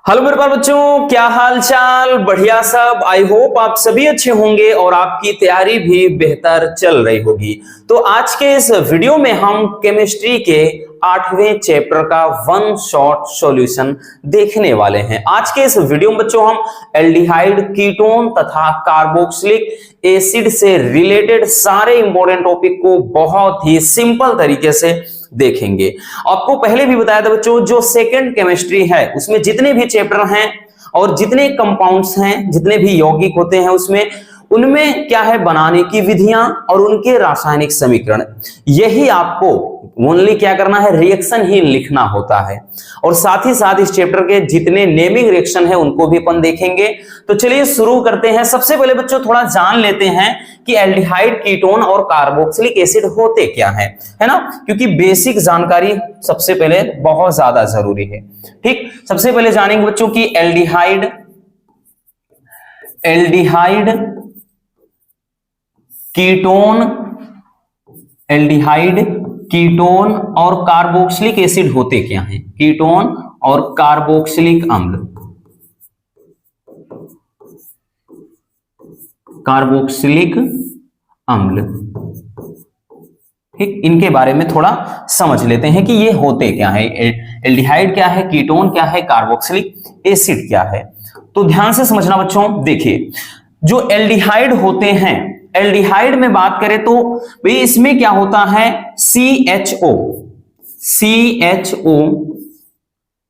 Hello मेरे प्यारे बच्चों, क्या हाल चाल। बढ़िया सब। आई होप आप सभी अच्छे होंगे और आपकी तैयारी भी बेहतर चल रही होगी। तो आज के इस वीडियो में हम केमिस्ट्री के 8वें चैप्टर का वन शॉट सॉल्यूशन देखने वाले हैं। आज के इस वीडियो में बच्चों हम एल्डिहाइड, कीटोन तथा कार्बोक्सिलिक एसिड से रिलेटेड सारे इंपॉर्टेंट टॉपिक को बहुत ही सिंपल तरीके से देखेंगे। आपको पहले भी बताया था बच्चों, जो सेकंड केमिस्ट्री है उसमें जितने भी चैप्टर हैं और जितने कंपाउंड्स हैं, जितने भी यौगिक होते हैं उसमें उनमें क्या है बनाने की विधियां और उनके रासायनिक समीकरण, यही आपको ओनली क्या करना है, रिएक्शन ही लिखना होता है। और साथ ही साथ इस चैप्टर के जितने नेमिंग रिएक्शन है उनको भी अपन देखेंगे। तो चलिए शुरू करते हैं। सबसे पहले बच्चों थोड़ा जान लेते हैं कि एल्डिहाइड, कीटोन और कार्बोक्सिलिक एसिड होते क्या है ना, क्योंकि बेसिक जानकारी सबसे पहले बहुत ज्यादा जरूरी है। ठीक, सबसे पहले जानेंगे बच्चों की एल्डिहाइड, कीटोन, एल्डिहाइड, कीटोन और कार्बोक्सिलिक एसिड होते क्या हैं। कीटोन और कार्बोक्सिलिक अम्ल, कार्बोक्सिलिक अम्ल, ठीक, इनके बारे में थोड़ा समझ लेते हैं कि ये होते क्या है। एल्डिहाइड क्या है, कीटोन क्या है, कार्बोक्सिलिक एसिड क्या है। तो ध्यान से समझना बच्चों। देखिए, जो एल्डिहाइड होते हैं, एल्डिहाइड में बात करें तो भाई इसमें क्या होता है, CHO,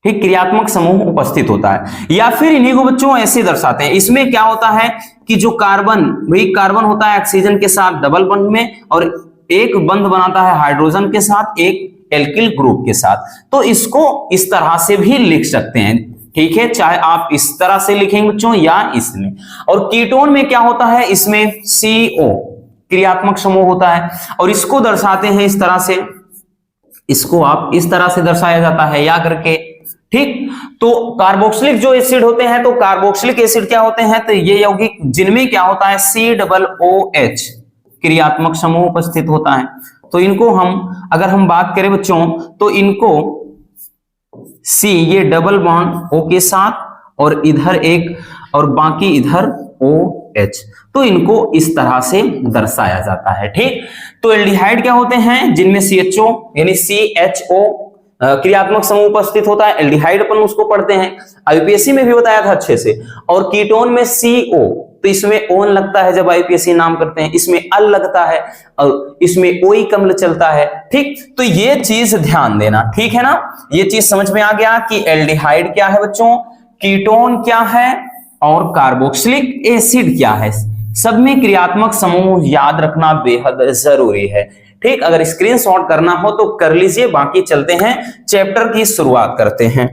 ठीक, क्रियात्मक समूह उपस्थित होता है। या फिर इन्हीं को बच्चों ऐसे दर्शाते हैं, इसमें क्या होता है कि जो कार्बन, भाई कार्बन होता है ऑक्सीजन के साथ डबल बंध में और एक बंध बनाता है हाइड्रोजन के साथ एक एल्किल ग्रुप के साथ। तो इसको इस तरह से भी लिख सकते हैं, ठीक है, चाहे आप इस तरह से लिखेंगे बच्चों या इसमें। और कीटोन में क्या होता है, इसमें CO क्रियात्मक समूह होता है और इसको दर्शाते हैं इस तरह से, इसको आप इस तरह से दर्शाया जाता है या करके। ठीक, तो कार्बोक्सिलिक जो एसिड होते हैं, तो कार्बोक्सिलिक एसिड क्या होते हैं, तो ये यौगिक जिनमें क्या होता है COOH क्रियात्मक समूह उपस्थित होता है। तो इनको हम अगर हम बात करें बच्चों तो इनको C ये डबल बॉन्ड O के साथ और इधर एक और बाकी इधर OH, तो इनको इस तरह से दर्शाया जाता है। ठीक, तो एल्डिहाइड क्या होते हैं, जिनमें CHO यानी CHO क्रियात्मक समूह उपस्थित होता है। एल्डिहाइड अपन उसको पढ़ते हैं, IUPAC में भी बताया था अच्छे से। और कीटोन में CO, तो इसमें ओन लगता है जब IUPAC नाम करते हैं, इसमें अल लगता है और इसमें ओइक अम्ल चलता है। ठीक, तो ये चीज ध्यान देना, ठीक है ना। ये चीज समझ में आ गया कि एल्डिहाइड क्या है बच्चों, कीटोन क्या है और कार्बोक्सिलिक एसिड क्या है। सब में क्रियात्मक समूह याद रखना बेहद जरूरी है। ठीक, अगर स्क्रीनशॉट करना हो तो कर लीजिए, बाकी चलते हैं चैप्टर की शुरुआत करते हैं।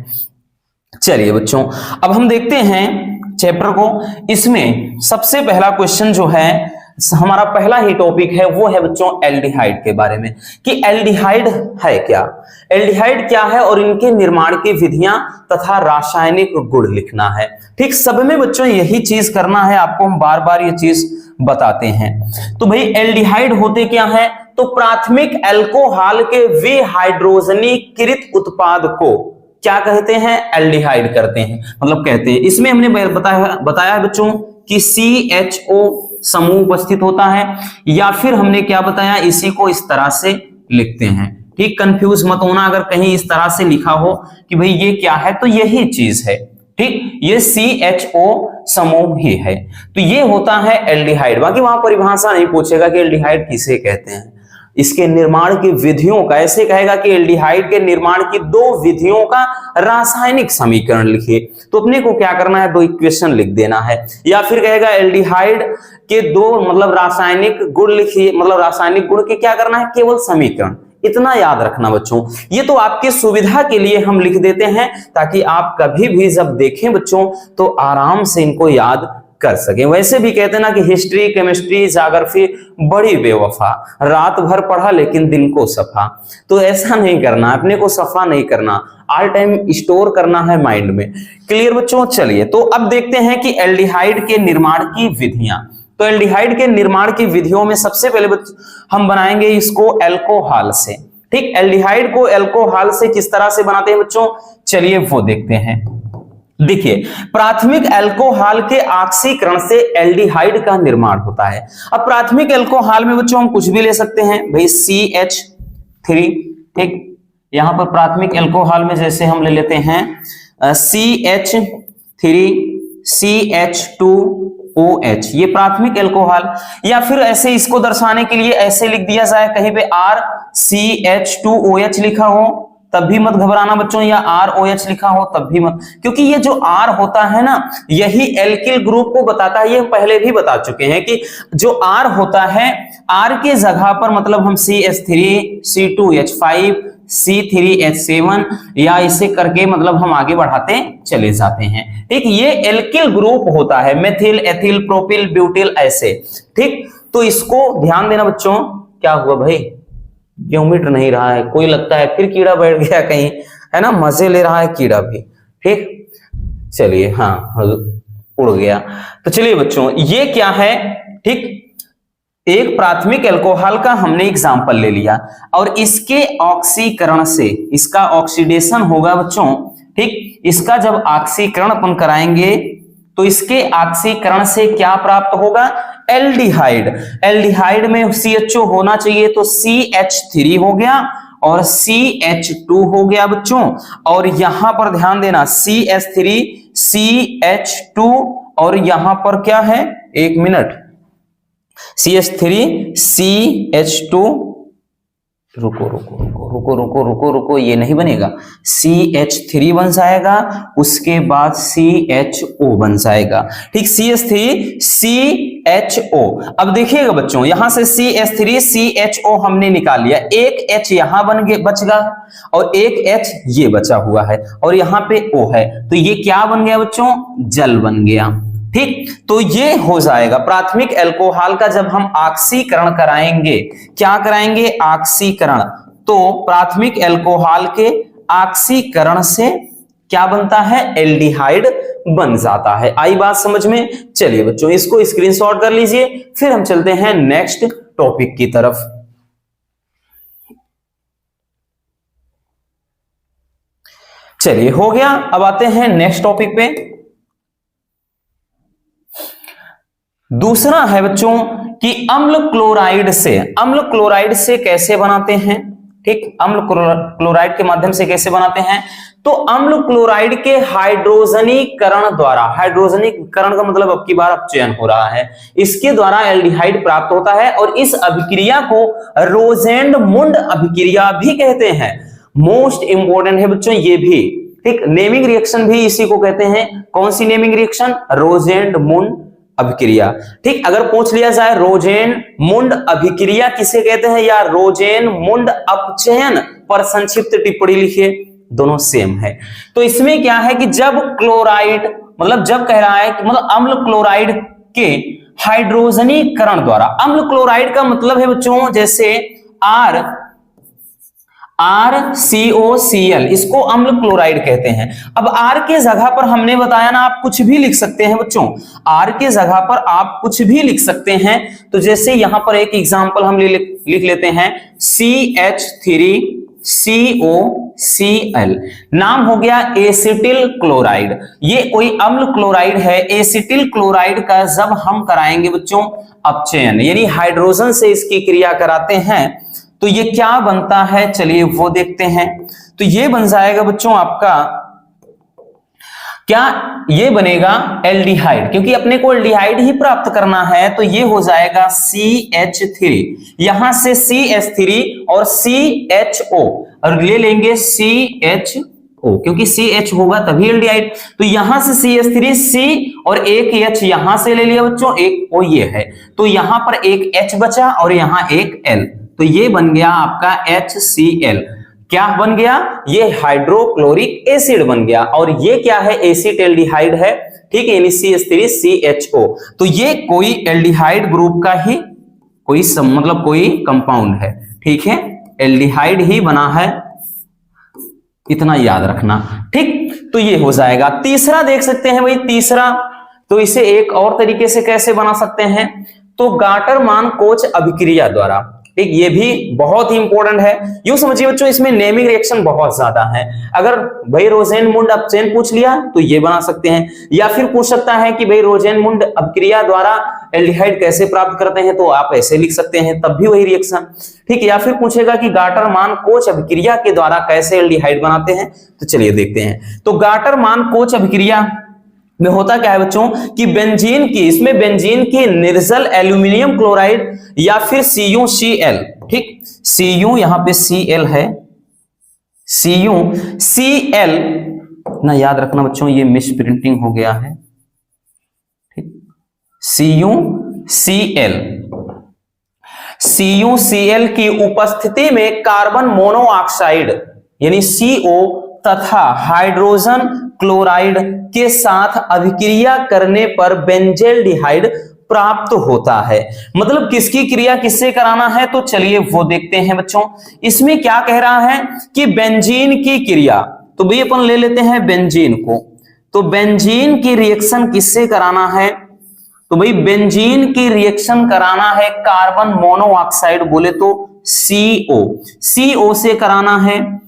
चलिए बच्चों, अब हम देखते हैं चैप्टर को। इसमें सबसे पहला क्वेश्चन जो है, हमारा पहला ही टॉपिक है वो है बच्चों एल्डिहाइड के बारे में, कि एल्डिहाइड है क्या, एल्डिहाइड क्या है और इनके निर्माण की विधियां तथा रासायनिक गुण लिखना है। ठीक, सब में बच्चों यही चीज करना है आपको, हम बार बार ये चीज बताते हैं। तो भाई एल्डिहाइड होते क्या है, तो प्राथमिक अल्कोहल के विहाइड्रोजनीकृत उत्पाद को क्या कहते हैं, एल्डिहाइड करते हैं, मतलब कहते हैं। इसमें हमने बताया है बच्चों कि CHO समूह उपस्थित होता है, या फिर हमने क्या बताया, इसी को इस तरह से लिखते हैं। ठीक, कंफ्यूज मत होना अगर कहीं इस तरह से लिखा हो कि भाई ये क्या है, तो यही चीज है। ठीक, ये CHO समूह ही है, तो ये होता है एल्डिहाइड। बाकी वहां परिभाषा नहीं पूछेगा कि एल्डिहाइड किसे कहते हैं, इसके निर्माण की विधियों का, ऐसे कहेगा कि एल्डिहाइड के निर्माण की 2 विधियों का रासायनिक समीकरण लिखिए। तो अपने को क्या करना है, 2 इक्वेशन लिख देना है। या फिर कहेगा एल्डिहाइड के 2 मतलब रासायनिक गुण लिखिए, मतलब रासायनिक गुण के क्या करना है, केवल समीकरण। इतना याद रखना बच्चों, ये तो आपकी सुविधा के लिए हम लिख देते हैं ताकि आप कभी भी जब देखें बच्चों तो आराम से इनको याद कर सके। वैसे भी कहते हैं ना कि हिस्ट्री, केमिस्ट्री, ज्योग्राफी बड़ी बेवफा, रात भर पढ़ा लेकिन दिन को सफा। तो ऐसा नहीं करना, अपने को सफा नहीं करना, ऑल टाइम स्टोर करना है माइंड में। क्लियर बच्चों। चलिए, तो अब देखते हैं कि एल्डिहाइड के निर्माण की विधियां। तो एल्डिहाइड के निर्माण की विधियों में सबसे पहले हम बनाएंगे इसको अल्कोहल से। ठीक, एल्डिहाइड को अल्कोहल से किस तरह से बनाते हैं बच्चों, चलिए वो देखते हैं। देखिए, प्राथमिक अल्कोहल के ऑक्सीकरण से एल्डिहाइड का निर्माण होता है। अब प्राथमिक अल्कोहल में बच्चों हम कुछ भी ले सकते हैं भाई, CH3, ठीक। यहां पर प्राथमिक अल्कोहल में जैसे हम ले लेते हैं CH3 CH2OH, ये प्राथमिक अल्कोहल। या फिर ऐसे इसको दर्शाने के लिए ऐसे लिख दिया जाए, कहीं पे RCH2OH लिखा हो तब भी मत घबराना बच्चों, या ROH लिखा हो तब भी मत, क्योंकि ये जो R होता है ना, यही एल्किल ग्रुप को बताता है। ये हम पहले भी बता चुके हैं कि जो R होता है, R के जगह पर मतलब हम CH3 C2H5 C3H7 या इसे करके मतलब हम आगे बढ़ाते चले जाते हैं, ठीक। ये एल्किल ग्रुप होता है, मेथिल, एथिल, प्रोपिल, ब्यूटिल, ऐसे, ठीक। तो इसको ध्यान देना बच्चों। क्या हुआ भाई, क्यों मिट नहीं रहा है? कोई लगता है फिर कीड़ा बैठ गया कहीं, है ना, मजे ले रहा है कीड़ा भी, ठीक। चलिए, हाँ उड़ गया। तो चलिए बच्चों, ये क्या है, ठीक। एक प्राथमिक अल्कोहल का हमने एग्जाम्पल ले लिया और इसके ऑक्सीकरण से इसका ऑक्सीडेशन होगा बच्चों, ठीक। इसका जब ऑक्सीकरण अपन कराएंगे तो इसके ऑक्सीकरण से क्या प्राप्त होगा, एल्डिहाइड। एल्डिहाइड में CHO होना चाहिए, तो CH3 हो गया और CH2 हो गया बच्चों। और यहां पर ध्यान देना, CH3 CH2 और यहां पर क्या है, एक मिनट, CH3 CH2, रुको रुको रुको रुको रुको रुको रुको, ये नहीं बनेगा, CH3 बन जाएगा, उसके बाद CHO बन जाएगा, ठीक। CH3 CHO। अब देखिएगा बच्चों, यहां से CH3 CHO हमने निकाल लिया, एक H यहां बच गया और एक H ये बचा हुआ है और यहां पे O है, तो ये क्या बन गया बच्चों, जल बन गया, ठीक। तो ये हो जाएगा प्राथमिक अल्कोहल का। जब हम ऑक्सीकरण कराएंगे, क्या कराएंगे, ऑक्सीकरण, तो प्राथमिक अल्कोहल के ऑक्सीकरण से क्या बनता है, एल्डिहाइड बन जाता है। आई बात समझ में? चलिए बच्चों, इसको स्क्रीनशॉट कर लीजिए, फिर हम चलते हैं नेक्स्ट टॉपिक की तरफ। चलिए, हो गया। अब आते हैं नेक्स्ट टॉपिक पे। दूसरा है बच्चों कि अम्ल क्लोराइड से कैसे बनाते हैं, ठीक। अम्ल क्लोराइड के माध्यम से कैसे बनाते हैं, तो अम्ल क्लोराइड के हाइड्रोजनीकरण द्वारा, हाइड्रोजनीकरण का मतलब अब की बार अपचयन हो रहा है, इसके द्वारा एल्डिहाइड प्राप्त होता है और इस अभिक्रिया को रोजेंड-मुंड अभिक्रिया भी कहते हैं। मोस्ट इंपोर्टेंट है बच्चों ये भी, ठीक। नेमिंग रिएक्शन भी इसी को कहते हैं। कौन सी नेमिंग रिएक्शन, रोजेंड-मुंड अभिक्रिया, ठीक। अगर पूछ लिया जाए रोजेन-मुंड अभिक्रिया किसे कहते हैं या रोजेन-मुंड अपचयन, पर संक्षिप्त टिप्पणी लिखिए, दोनों सेम है। तो इसमें क्या है कि जब क्लोराइड, मतलब जब कह रहा है कि मतलब अम्ल क्लोराइड के हाइड्रोजनीकरण द्वारा, अम्ल क्लोराइड का मतलब है बच्चों जैसे RCOCl, इसको अम्ल क्लोराइड कहते हैं। अब R के जगह पर हमने बताया ना, आप कुछ भी लिख सकते हैं बच्चों, R के जगह पर आप कुछ भी लिख सकते हैं। तो जैसे यहां पर एक एग्जांपल हम लिख लेते हैं, CH3COCl, नाम हो गया एसिटिल क्लोराइड। ये कोई अम्ल क्लोराइड है। एसिटिल क्लोराइड का जब हम कराएंगे बच्चों अपचयन, यानी हाइड्रोजन से इसकी क्रिया कराते हैं, तो ये क्या बनता है, चलिए वो देखते हैं। तो ये बन जाएगा बच्चों आपका, क्या ये बनेगा एल्डिहाइड, क्योंकि अपने को एल्डिहाइड ही प्राप्त करना है, तो ये हो जाएगा CH3, यहां से CH3 और CHO और ले लेंगे CHO, क्योंकि CH होगा तभी एल्डिहाइड। तो यहां से CH3 C और एक H यहां से ले लिया बच्चों, एक O ये है, तो यहां पर एक H बचा और यहां एक L, तो ये बन गया आपका HCl। क्या बन गया, ये हाइड्रोक्लोरिक एसिड बन गया, और ये क्या है, एसिटेल्डिहाइड है, ठीक है, यानी CH3CHO। तो ये कोई एल्डिहाइड ग्रुप का ही कोई मतलब कोई कंपाउंड है, ठीक है, एल्डिहाइड ही बना है, इतना याद रखना, ठीक। तो ये हो जाएगा। तीसरा देख सकते हैं भाई, तीसरा तो इसे एक और तरीके से कैसे बना सकते हैं, तो गाटरमान कोच अभिक्रिया द्वारा। ठीक, ये भी बहुत ही इंपॉर्टेंट है। यूं समझिए बच्चों, इसमें नेमिंग रिएक्शन बहुत ज्यादा है। अगर भाई रोजेनमुंड अपचयन पूछ लिया तो ये बना सकते हैं, या फिर पूछ सकता है कि भाई रोजेनमुंड अपक्रिया द्वारा एल्डिहाइड कैसे प्राप्त करते हैं, तो आप ऐसे लिख सकते हैं, तब भी वही रिएक्शन। ठीक, या फिर पूछेगा कि गाटर-मान कोच अभिक्रिया के द्वारा कैसे एल्डिहाइड बनाते हैं, तो चलिए देखते हैं। तो गाटर-मान कोच अभिक्रिया में होता क्या है बच्चों कि बेंजीन की, इसमें बेंजीन की निर्जल एल्यूमिनियम क्लोराइड या फिर CuCl, ठीक, Cu यहां पे Cl है, CuCl ना, याद रखना बच्चों ये मिस प्रिंटिंग हो गया है, ठीक, CuCl की उपस्थिति में कार्बन मोनोऑक्साइड यानी CO तथा हाइड्रोजन क्लोराइड के साथ अभिक्रिया करने पर बेंजेल्डिहाइड प्राप्त होता है। मतलब किसकी क्रिया किससे कराना है, तो चलिए वो देखते हैं बच्चों। इसमें क्या कह रहा है कि बेंजीन की क्रिया, तो भाई अपन ले लेते हैं बेंजीन को, तो बेंजीन की रिएक्शन किससे कराना है, तो भाई बेंजीन की रिएक्शन कराना है कार्बन मोनोऑक्साइड बोले तो CO से कराना है,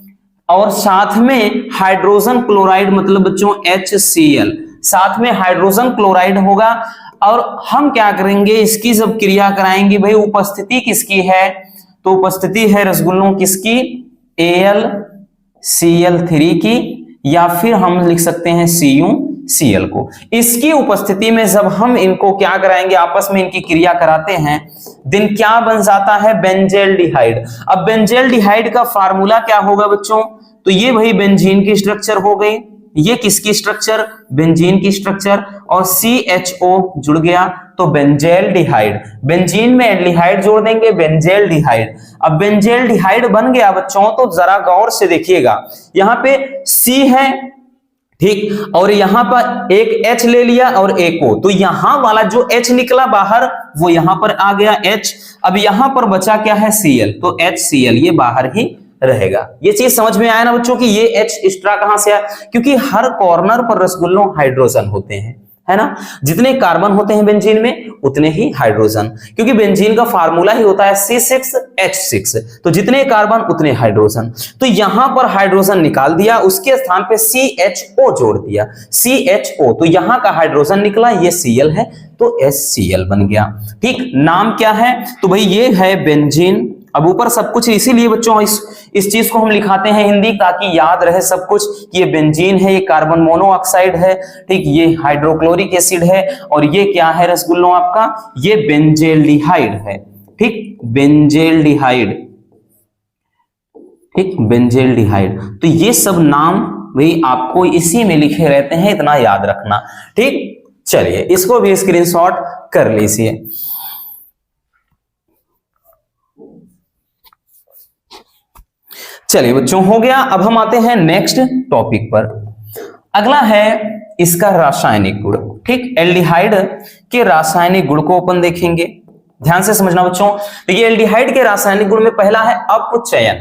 और साथ में हाइड्रोजन क्लोराइड मतलब बच्चों HCl, साथ में हाइड्रोजन क्लोराइड होगा। और हम क्या करेंगे, इसकी जब क्रिया कराएंगे भाई उपस्थिति किसकी है, तो उपस्थिति है रसगुल्लों किसकी, AlCl3 की, या फिर हम लिख सकते हैं CuCl को। इसकी उपस्थिति में जब हम इनको क्या कराएंगे, आपस में इनकी क्रिया कराते हैं, दिन क्या बन जाता है, बेंजेल्डिहाइड। अब बेंजेल्डिहाइड का फार्मूला क्या होगा बच्चों, तो ये भाई बेंजीन की स्ट्रक्चर हो गई, ये किसकी स्ट्रक्चर, बेंजीन की स्ट्रक्चर, और CHO जुड़ गया तो बेंजेल्डिहाइड। बेंजीन में एल्डिहाइड जोड़ देंगे बेंजेल्डिहाइड। अब बेंजेल्डिहाइड बन गया बच्चों, तो जरा गौर से देखिएगा, यहां पे C है, ठीक, और यहां पर एक H ले लिया और एक O, तो यहां वाला जो H निकला बाहर वो यहां पर आ गया H। अब यहां पर बचा क्या है, Cl, तो HCl ये बाहर ही रहेगा। ये चीज समझ में आया ना बच्चों कि ये H एक्स्ट्रा कहां से आया, क्योंकि हर कॉर्नर पर रसगुल्लों हाइड्रोजन होते हैं, है ना, जितने कार्बन होते हैं बेंजीन में उतने ही हाइड्रोजन, क्योंकि बेंजीन का फार्मूला ही होता है C6H6, तो जितने कार्बन उतने हाइड्रोजन। तो यहां पर हाइड्रोजन निकाल दिया, उसके स्थान पे CHO जोड़ दिया, CHO, तो यहां का हाइड्रोजन निकला, ये Cl है तो HCl बन गया। ठीक, नाम क्या है, तो भाई ये है बेंजीन। अब ऊपर सब कुछ इसीलिए बच्चों इस चीज को हम लिखाते हैं हिंदी, ताकि याद रहे सब कुछ कि ये बेंजीन है, ये कार्बन मोनोऑक्साइड है, ठीक, ये हाइड्रोक्लोरिक एसिड है, और ये क्या है रसगुल्लों आपका, ये बेंजेल्डिहाइड है, ठीक, बेंजेल्डिहाइड, ठीक, बेंजेल्डिहाइड। तो ये सब नाम भाई आपको इसी में लिखे रहते हैं, इतना याद रखना। ठीक, चलिए इसको भी स्क्रीनशॉट कर लीजिए। चलिए बच्चों हो गया। अब हम आते हैं नेक्स्ट टॉपिक पर। अगला है इसका रासायनिक गुण। ठीक, एल्डिहाइड के रासायनिक गुण को अपन देखेंगे, ध्यान से समझना बच्चों। देखिए एल्डिहाइड के रासायनिक गुण में पहला है अपचयन।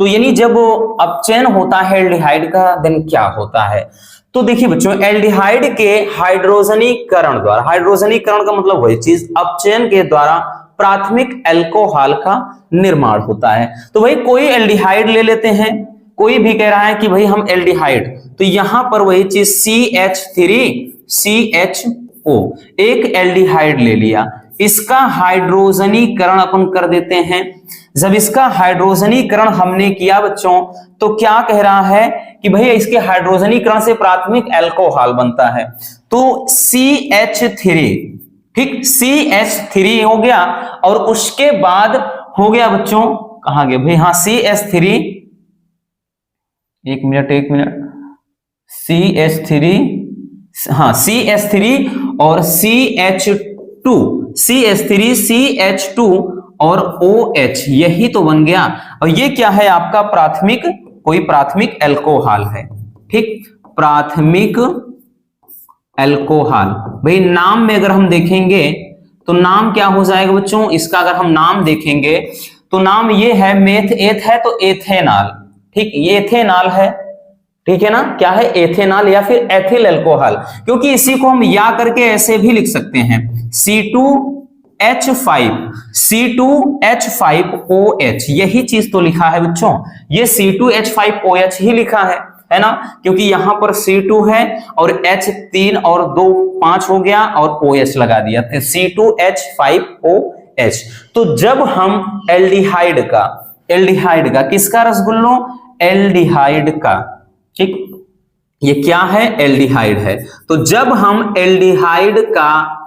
तो यानी जब अपचयन होता है एल्डिहाइड का देन क्या होता है, तो देखिए बच्चों एल्डिहाइड के हाइड्रोजनीकरण द्वारा, हाइड्रोजनीकरण का मतलब वही चीज, अपचयन के द्वारा प्राथमिक अल्कोहल का निर्माण होता है। तो भाई कोई एल्डिहाइड ले लेते हैं, कोई भी कह रहा है कि भाई हम एल्डिहाइड, तो यहां पर वही चीज CH3CHO, एक एल्डिहाइड ले लिया, इसका हाइड्रोजनीकरण अपन कर देते हैं। जब इसका हाइड्रोजनीकरण हमने किया बच्चों, तो क्या कह रहा है कि भैया इसके हाइड्रोजनीकरण से प्राथमिक अल्कोहल बनता है, तो CH3, ठीक, CH3 हो गया। और उसके बाद हो गया बच्चों, कहां गए भाई, हाँ CH3, एक मिनट, CH3, हाँ CH3 और CH2 और OH, यही तो बन गया। और ये क्या है आपका प्राथमिक, कोई प्राथमिक अल्कोहल है। ठीक, प्राथमिक अल्कोहल। भाई नाम में अगर हम देखेंगे तो नाम क्या हो जाएगा बच्चों इसका, अगर हम नाम देखेंगे तो नाम ये है एथ है तो एथेनॉल। ठीक, ये एथेनॉल है, ठीक है ना, क्या है एथेनॉल या फिर एथिल अल्कोहल, क्योंकि इसी को हम या करके ऐसे भी लिख सकते हैं, C2 C2H5OH, यही चीज तो लिखा है बच्चों, ये C2H5OH ही लिखा है ना, क्योंकि यहां पर C2 है और H 3 और 2 5 हो गया और OH लगा दिया, तो C2H5OH। तो जब हम एल्डिहाइड का किसका रसगुल्लो, एल्डिहाइड का, ठीक, ये क्या है, एल्डिहाइड है। तो जब हम एल्डिहाइड का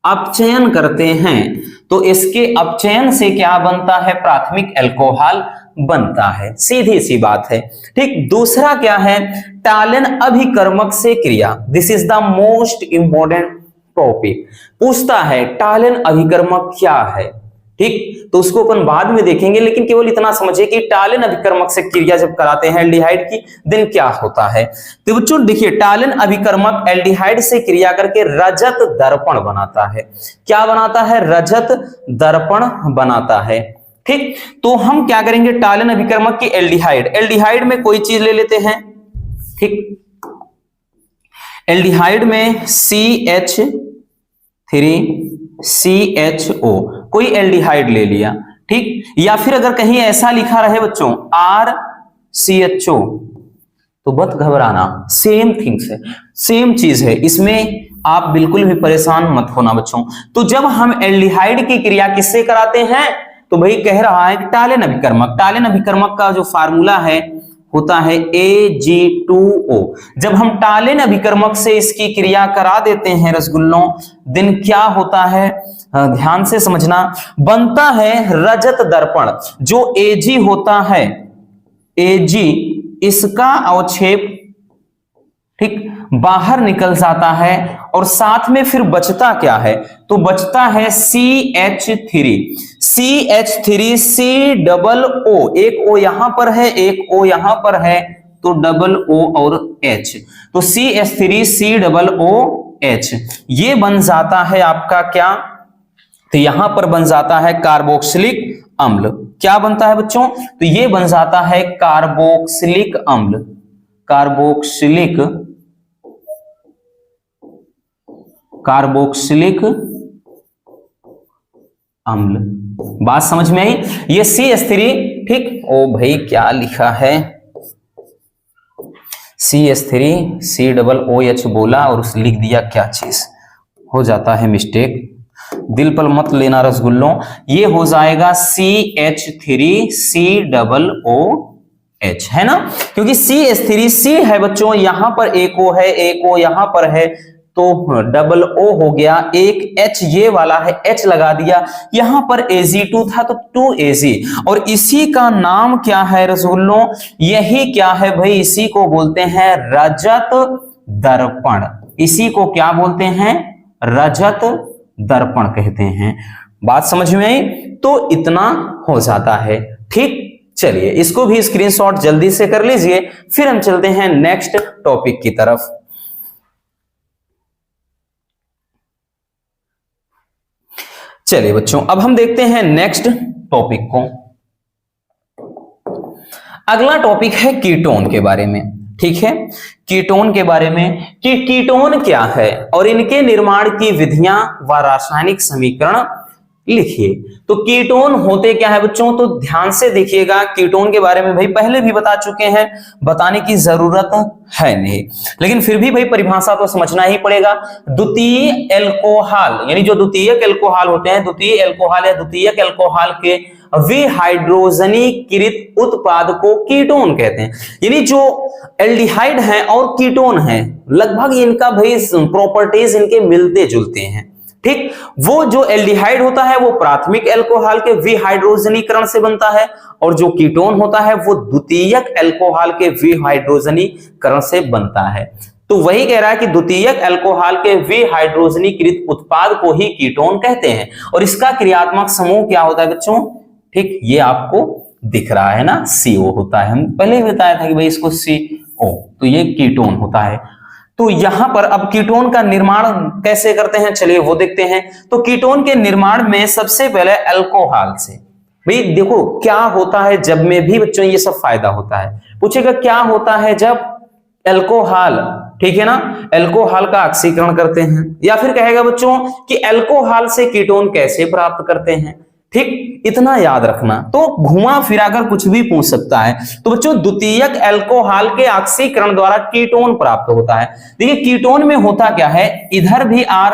अपचयन करते हैं तो इसके अपचयन से क्या बनता है, प्राथमिक अल्कोहल बनता है, सीधी सी बात है। ठीक, दूसरा क्या है, टालन अभिकर्मक से क्रिया। This is the most important topic. पूछता है टालन अभिकर्मक क्या है, ठीक, तो उसको अपन बाद में देखेंगे, लेकिन केवल इतना समझिए कि टालन अभिकर्मक से क्रिया जब कराते हैं एल्डिहाइड की, देन क्या होता है। तो बच्चों देखिए, टालन अभिकर्मक एल्डिहाइड से क्रिया करके रजत दर्पण बनाता है। क्या बनाता है, रजत दर्पण बनाता है। ठीक, तो हम क्या करेंगे, टालन अभिकर्मक की एल्डिहाइड में कोई चीज ले लेते हैं। ठीक, एल्डिहाइड में CH3CHO, कोई एल्डिहाइड ले लिया, ठीक, या फिर अगर कहीं ऐसा लिखा रहे बच्चों RCHO, तो मत घबराना, सेम थिंग्स है, सेम चीज है, इसमें आप बिल्कुल भी परेशान मत होना बच्चों। तो जब हम एल्डिहाइड की क्रिया किससे कराते हैं, तो भाई कह रहा है टालन अभिकर्मक का जो फार्मूला है होता है Ag2O। जब हम टालन अभिकर्मक से इसकी क्रिया करा देते हैं रसगुल्लों, दिन क्या होता है, ध्यान से समझना, बनता है रजत दर्पण। जो Ag होता है, Ag, इसका अवक्षेप, ठीक, बाहर निकल जाता है और साथ में फिर बचता क्या है, तो बचता है CH3, एक O यहां पर है, एक O यहां पर है, तो डबल O और H, तो CH3COOH, ये बन जाता है आपका क्या, तो यहां पर बन जाता है कार्बोक्सिलिक अम्ल। क्या बनता है बच्चों, तो ये बन जाता है कार्बोक्सिलिक अम्ल, कार्बोक्सिलिक अम्ल। बात समझ में आई, ये CH3, ठीक, ओ भाई क्या लिखा है, CH3COOH बोला और उस लिख दिया क्या चीज, हो जाता है मिस्टेक, दिल पर मत लेना रसगुल्लों, ये हो जाएगा CH3COOH, है ना, क्योंकि CH3C है बच्चों, यहां पर एक O है, एक O यहां पर है, तो डबल O हो गया, एक H ये वाला है, H लगा दिया, यहां पर Ag2 था तो 2Ag, और इसी का नाम क्या है रसगुल्लों, यही क्या है भाई, इसी को बोलते हैं रजत दर्पण। इसी को क्या बोलते हैं, रजत दर्पण कहते हैं। बात समझ में आई, तो इतना हो जाता है। ठीक, चलिए इसको भी स्क्रीनशॉट जल्दी से कर लीजिए, फिर हम चलते हैं नेक्स्ट टॉपिक की तरफ। चलिए बच्चों, अब हम देखते हैं नेक्स्ट टॉपिक को। अगला टॉपिक है कीटोन के बारे में। ठीक है, कीटोन के बारे में कि कीटोन क्या है और इनके निर्माण की विधियां व रासायनिक समीकरण लिखिए। तो कीटोन होते क्या है बच्चों, तो ध्यान से देखिएगा, कीटोन के बारे में भाई पहले भी बता चुके हैं, बताने की जरूरत है नहीं, लेकिन फिर भी भाई परिभाषा तो समझना ही पड़ेगा। द्वितीय एल्कोहल, यानी जो द्वितीयक एल्कोहल होते हैं, द्वितीय एल्कोहल या द्वितीयक एल्कोहल के विहाइड्रोजनीकृत उत्पाद को कीटोन कहते हैं। यानी जो एल्डिहाइड है और कीटोन है, लगभग इनका भाई प्रॉपर्टीज इनके मिलते जुलते हैं। ठीक, वो जो एल्डिहाइड होता है वो प्राथमिक एल्कोहल के विहाइड्रोजनीकरण से बनता है, और जो कीटोन होता है वो द्वितीयक एल्कोहल के विहाइड्रोजनीकरण से बनता है। तो वही कह रहा है कि द्वितीयक अल्कोहल के विहाइड्रोजनीकृत उत्पाद को ही कीटोन कहते हैं, और इसका क्रियात्मक समूह क्या होता है बच्चों, ठीक, ये आपको दिख रहा है ना, CO होता है। हम पहले ही बताया था कि भाई इसको CO, तो ये कीटोन होता है। तो यहां पर अब कीटोन का निर्माण कैसे करते हैं, चलिए वो देखते हैं। तो कीटोन के निर्माण में सबसे पहले अल्कोहल से, भाई देखो क्या होता है जब में भी बच्चों ये सब फायदा होता है। पूछेगा क्या होता है जब एल्कोहल, ठीक है ना, एल्कोहल का ऑक्सीकरण करते हैं। या फिर कहेगा बच्चों कि एल्कोहल से कीटोन कैसे प्राप्त करते हैं। ठीक, इतना याद रखना। तो घुमा फिराकर कुछ भी पूछ सकता है। तो बच्चों द्वितीयक एल्कोहल के ऑक्सीकरण द्वारा कीटोन प्राप्त होता है। देखिए कीटोन में होता क्या है, इधर भी R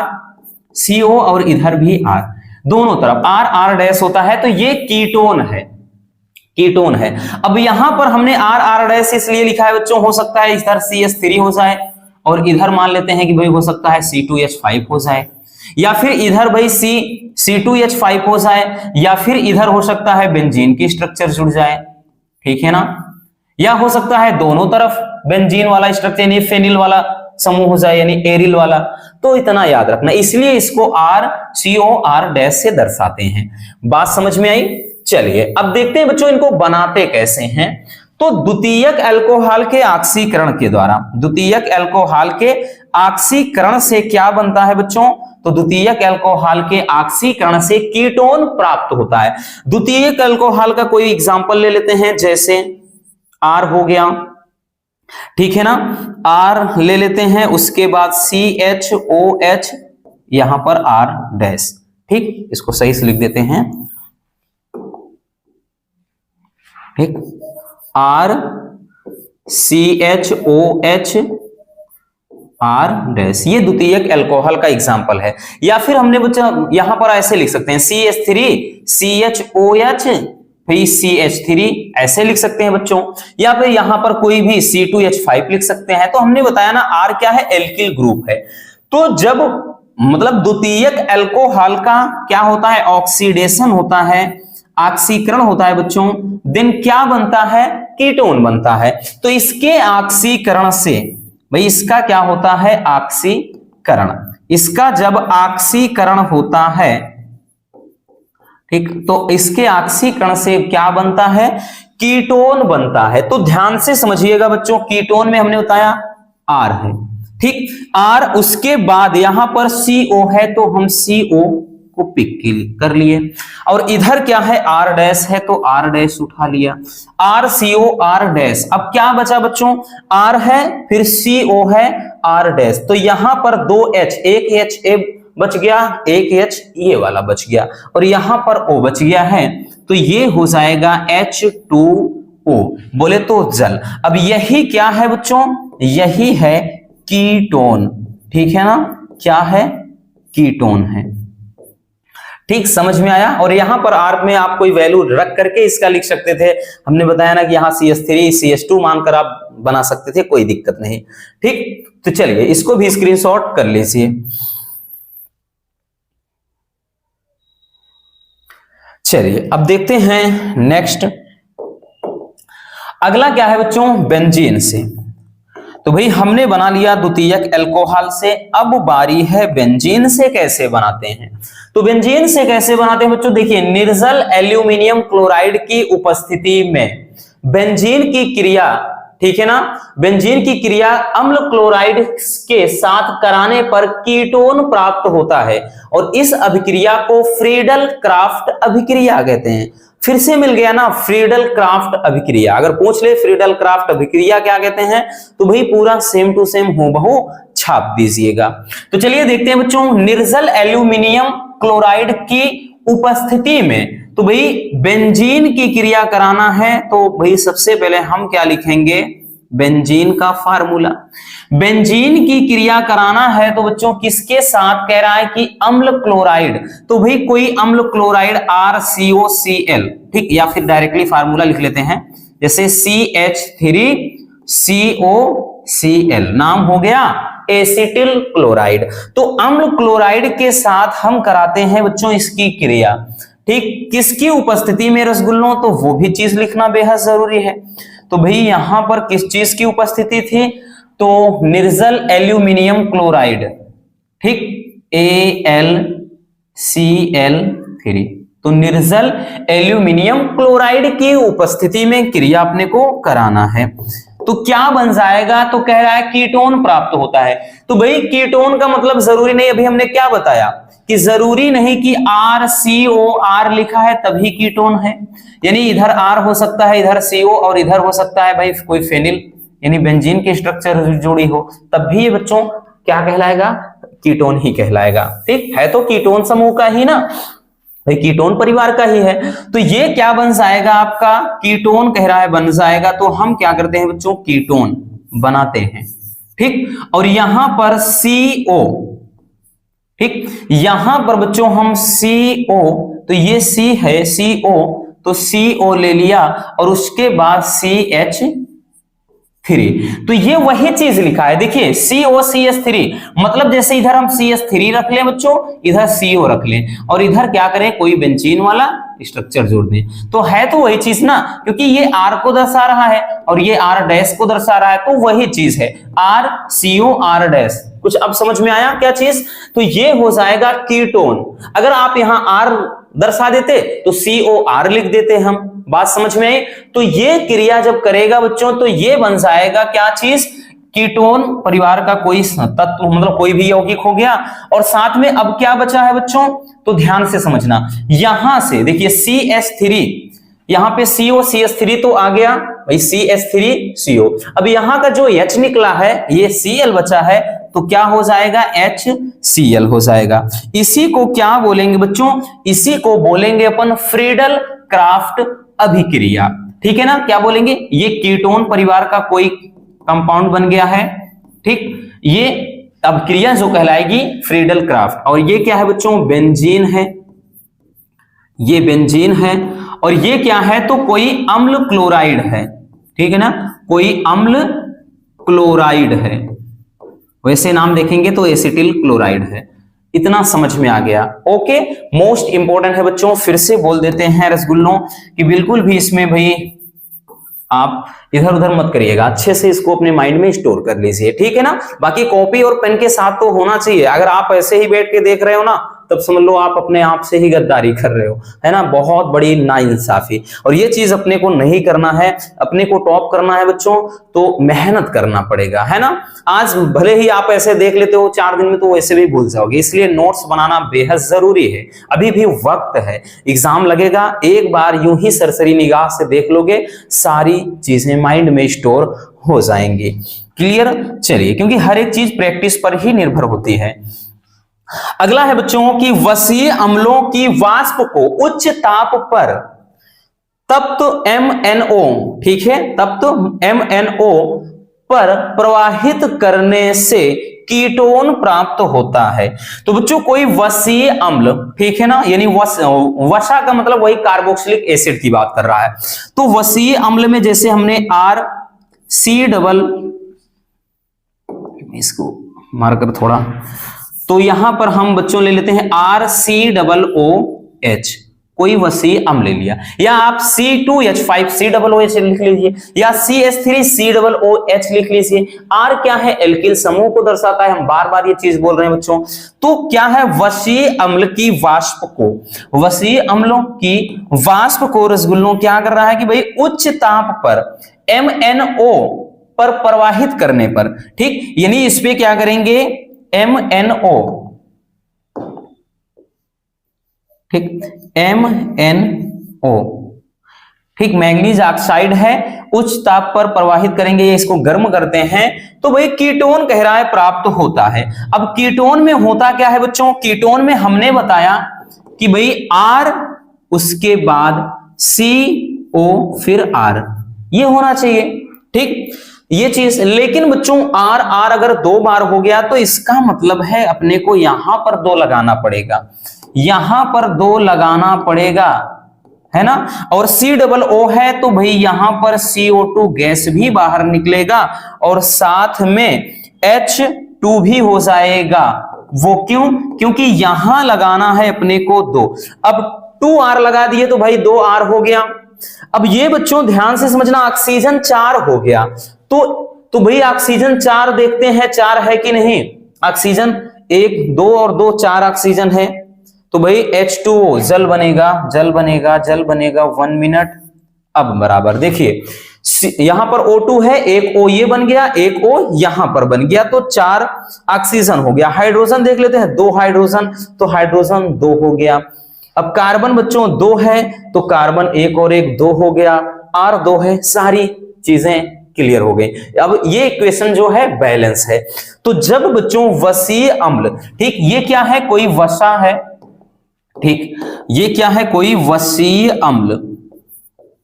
CO और इधर भी R, दोनों तरफ R R डैश होता है, तो ये कीटोन है, कीटोन है। अब यहां पर हमने R R डैश इसलिए लिखा है बच्चों, हो सकता है इधर CH3 हो जाए और इधर मान लेते हैं कि भाई हो सकता है C2H5 हो जाए, या फिर इधर भाई C2H5 हो जाए, या फिर इधर हो सकता है बेंजीन की स्ट्रक्चर जुड़ जाए, ठीक है ना, या हो सकता है दोनों तरफ बेंजीन वाला स्ट्रक्चर यानी फेनिल वाला समूह हो जाए यानी एरिल वाला। तो इतना याद रखना, इसलिए इसको RCOR डैश से दर्शाते हैं। बात समझ में आई? चलिए अब देखते हैं बच्चों इनको बनाते कैसे हैं। तो द्वितीयक अल्कोहल के ऑक्सीकरण के द्वारा, द्वितीयक अल्कोहल के ऑक्सीकरण से क्या बनता है बच्चों, तो द्वितीयक अल्कोहल के ऑक्सीकरण से कीटोन प्राप्त होता है। द्वितीयक अल्कोहल का कोई एग्जांपल ले लेते हैं, जैसे R हो गया, ठीक है ना, R ले लेते हैं, उसके बाद CHOH, यहां पर R डैश, ठीक, इसको सही से लिख देते हैं, ठीक, R CHOH R डैश, ये द्वितीयक अल्कोहल का एग्जांपल है। या फिर हमने बच्चा यहां पर ऐसे लिख सकते हैं CH3 CHOH फिर CH3 ऐसे लिख सकते हैं बच्चों, या फिर यहां पर कोई भी C2H5 लिख सकते हैं। तो हमने बताया ना R क्या है, एल्किल ग्रुप है। तो जब मतलब द्वितीयक अल्कोहल का क्या होता है, ऑक्सीडेशन होता है, ऑक्सीकरण होता है बच्चों, देन क्या बनता है, कीटोन बनता है। तो इसके ऑक्सीकरण से भाई इसका क्या होता है, ऑक्सीकरण, इसका जब ऑक्सीकरण होता है, ठीक, तो इसके ऑक्सीकरण से क्या बनता है, कीटोन बनता है। तो ध्यान से समझिएगा बच्चों, कीटोन में हमने बताया R है, ठीक, R, उसके बाद यहां पर CO है, तो हम CO को पिक कर लिए, और इधर क्या है, R डैश है, तो R डैश उठा लिया, RCO R डैश। अब क्या बचा बच्चों, R है, फिर CO है, R डैश, तो यहां पर 2 H, एक H बच गया, एक H ये वाला बच गया, और यहां पर O बच गया है, तो ये हो जाएगा H2O, बोले तो जल। अब यही क्या है बच्चों, यही है कीटोन, ठीक है ना, क्या है, कीटोन है, ठीक, समझ में आया। और यहां पर R में आप कोई वैल्यू रख करके इसका लिख सकते थे, हमने बताया ना कि यहां CH3 CH2 मानकर आप बना सकते थे, कोई दिक्कत नहीं, ठीक। तो चलिए इसको भी स्क्रीनशॉट कर लीजिए। चलिए अब देखते हैं नेक्स्ट, अगला क्या है बच्चों, बेंजीन से। तो भाई हमने बना लिया द्वितीयक अल्कोहल से, अब बारी है बेंजीन से कैसे बनाते हैं। तो बेंजीन से कैसे बनाते हैं बच्चों, देखिए निर्जल एल्यूमिनियम क्लोराइड की उपस्थिति में बेंजीन की क्रिया, ठीक है ना, बेंजीन की क्रिया अम्ल क्लोराइड के साथ कराने पर कीटोन प्राप्त होता है, और इस अभिक्रिया को फ्रीडल क्राफ्ट अभिक्रिया कहते हैं। फिर से मिल गया ना, फ्रीडल क्राफ्ट अभिक्रिया, अगर पूछ ले फ्रीडल क्राफ्ट अभिक्रिया क्या कहते हैं, तो भाई पूरा सेम टू सेम हूबहू छाप दीजिएगा। तो चलिए देखते हैं बच्चों, निर्जल एल्यूमिनियम क्लोराइड की उपस्थिति में, तो भाई बेंजीन की क्रिया कराना है, तो भाई सबसे पहले हम क्या लिखेंगे, बेंजीन का फार्मूला। बेंजीन की क्रिया कराना है तो बच्चों किसके साथ, कह रहा है कि अम्ल क्लोराइड, तो भाई कोई अम्ल क्लोराइड RCOCl, ठीक, या फिर डायरेक्टली फार्मूला लिख लेते हैं, जैसे CH3COCl, नाम हो गया एसिटिल क्लोराइड। तो अम्ल क्लोराइड के साथ हम कराते हैं बच्चों इसकी क्रिया, ठीक, किसकी उपस्थिति में रसगुल्लों, तो वो भी चीज लिखना बेहद जरूरी है। तो भाई यहां पर किस चीज की उपस्थिति थी, तो निर्जल एल्यूमिनियम क्लोराइड, ठीक, AlCl3, तो निर्जल एल्यूमिनियम क्लोराइड की उपस्थिति में क्रिया अपने को कराना है। तो क्या बन जाएगा, तो कह रहा है कीटोन प्राप्त होता है। तो भाई कीटोन का मतलब जरूरी नहीं, अभी हमने क्या बताया कि जरूरी नहीं कि RCOR लिखा है तभी कीटोन है, यानी इधर R हो सकता है, इधर CO, और इधर हो सकता है भाई कोई फेनिल यानी बेंजीन की स्ट्रक्चर जोड़ी हो, तब भी ये बच्चों क्या कहलाएगा, कीटोन ही कहलाएगा। ठीक है, तो कीटोन समूह का ही ना, भाई कीटोन परिवार का ही है, तो ये क्या बन जाएगा आपका, कीटोन कह रहा है बन जाएगा, तो हम क्या करते हैं बच्चों, कीटोन बनाते हैं। ठीक, और यहां पर CO, ठीक, यहां पर बच्चों हम CO, तो ये C है CO, तो CO ले लिया और उसके बाद CH3, तो ये वही चीज लिखा है, देखिए COCH3, मतलब जैसे इधर हम CH3 रख लें बच्चों, इधर CO रख लें और इधर क्या करें, कोई बेंजीन वाला स्ट्रक्चर जोड़ दें, तो है तो वही चीज ना, क्योंकि ये R को दर्शा रहा है और ये R डैश को दर्शा रहा है, तो वही चीज है RCO R डैश। कुछ अब समझ में आया क्या चीज, तो ये हो जाएगा कीटोन। अगर आप यहां R दर्शा देते तो COR लिख देते हम, बात समझ में आई। तो ये क्रिया जब करेगा बच्चों तो ये बन जाएगा क्या चीज, कीटोन परिवार का कोई तत्व, मतलब कोई भी यौगिक हो गया। और साथ में अब क्या बचा है बच्चों, तो ध्यान से समझना, यहां से देखिए CH3, यहां पे COCH3 तो आ गया भाई, CH3CO। अब यहां का जो H निकला है, ये Cl बचा है, तो क्या हो जाएगा, HCl हो जाएगा। इसी को क्या बोलेंगे बच्चों, इसी को बोलेंगे अपन फ्रीडल क्राफ्ट अभिक्रिया। ठीक है ना, क्या बोलेंगे, ये कीटोन परिवार का कोई कंपाउंड बन गया है। ठीक, ये अभिक्रिया जो कहलाएगी फ्रीडल क्राफ्ट, और ये क्या है बच्चों, बेंजीन है, ये बेंजीन है, और ये क्या है, तो कोई अम्ल क्लोराइड है। ठीक है ना, कोई अम्ल क्लोराइड है, वैसे नाम देखेंगे तो एसिटिल क्लोराइड है। इतना समझ में आ गया, ओके। मोस्ट इंपॉर्टेंट है बच्चों, फिर से बोल देते हैं रसगुल्लों कि बिल्कुल भी इसमें भाई आप इधर उधर मत करिएगा, अच्छे से इसको अपने माइंड में स्टोर कर लीजिए, ठीक है ना। बाकी कॉपी और पेन के साथ तो होना चाहिए, अगर आप ऐसे ही बैठ के देख रहे हो ना, तब समझ लो आप अपने आप से ही गद्दारी कर रहे हो, है ना, बहुत बड़ी नाइंसाफी। और ये चीज अपने को नहीं करना है, अपने को टॉप करना है बच्चों, तो मेहनत करना पड़ेगा, है ना। आज भले ही आप ऐसे देख लेते हो 4 दिन में, तो वैसे भी भूल जाओगे, इसलिए नोट्स बनाना बेहद जरूरी है। अभी भी वक्त है, एग्जाम लगेगा, एक बार यूं ही सरसरी निगाह से देख लोगे, सारी चीजें माइंड में स्टोर हो जाएंगी। क्लियर, चलिए, क्योंकि हर एक चीज प्रैक्टिस पर ही निर्भर होती है। अगला है बच्चों की वसीय अम्लों की वाष्प को उच्च ताप पर तप्त MnO, ठीक है, तप्त MnO पर प्रवाहित करने से कीटोन प्राप्त होता है। तो बच्चों कोई वसीय अम्ल, ठीक है ना, यानी वसा का मतलब वही कार्बोक्सिलिक एसिड की बात कर रहा है। तो वसीय अम्ल में जैसे हमने RC, इसको मार्कर थोड़ा, तो यहां पर हम बच्चों ले लेते हैं RCOOH, कोई वसीय अम्ल ले लिया, या आप C2H5COOH लिख लीजिए, या CH3COOH लिख लीजिए। R क्या है, एल्किल समूह को दर्शाता है, हम बार बार ये चीज बोल रहे हैं बच्चों। तो क्या है, वसीय अम्ल की वाष्प को, वसीय अम्लों की वाष्प को रसगुल्लों क्या कर रहा है कि भाई उच्च ताप पर MnO पर प्रवाहित करने पर, ठीक, यानी इस पे क्या करेंगे, MnO, ठीक, MnO, ठीक, मैंगनीज ऑक्साइड है, उच्च ताप पर प्रवाहित करेंगे, इसको गर्म करते हैं, तो भाई कीटोन कह रहा है प्राप्त होता है। अब कीटोन में होता क्या है बच्चों, कीटोन में हमने बताया कि भाई R, उसके बाद CO, फिर R, ये होना चाहिए, ठीक, ये चीज। लेकिन बच्चों R अगर 2 बार हो गया तो इसका मतलब है अपने को यहां पर 2 लगाना पड़ेगा, यहां पर 2 लगाना पड़ेगा, है ना। और COO है तो भाई यहां पर CO2 गैस भी बाहर निकलेगा और साथ में H2 भी हो जाएगा। वो क्यों, क्योंकि यहां लगाना है अपने को 2। अब 2R लगा दिए तो भाई 2R हो गया। अब ये बच्चों ध्यान से समझना, ऑक्सीजन 4 हो गया, तो भाई ऑक्सीजन 4 देखते हैं, 4 है कि नहीं, ऑक्सीजन 1 2 और 2 4 ऑक्सीजन है, तो भाई H2O जल बनेगा, जल बनेगा, जल बनेगा, 1 मिनट। अब बराबर देखिए, यहां पर O2 है, एक O ये बन गया, एक O यहां पर बन गया, तो 4 ऑक्सीजन हो गया। हाइड्रोजन देख लेते हैं, 2 हाइड्रोजन, तो हाइड्रोजन 2 हो गया। अब कार्बन बच्चों 2 है, तो कार्बन 1 और 1 2 हो गया, R 2 है, सारी चीजें क्लियर हो गए। अब ये इक्वेशन जो है बैलेंस है। तो जब बच्चों वसीय अम्ल, ठीक, ये क्या है, कोई वसा है, ठीक, ये क्या है, कोई वसीय अम्ल,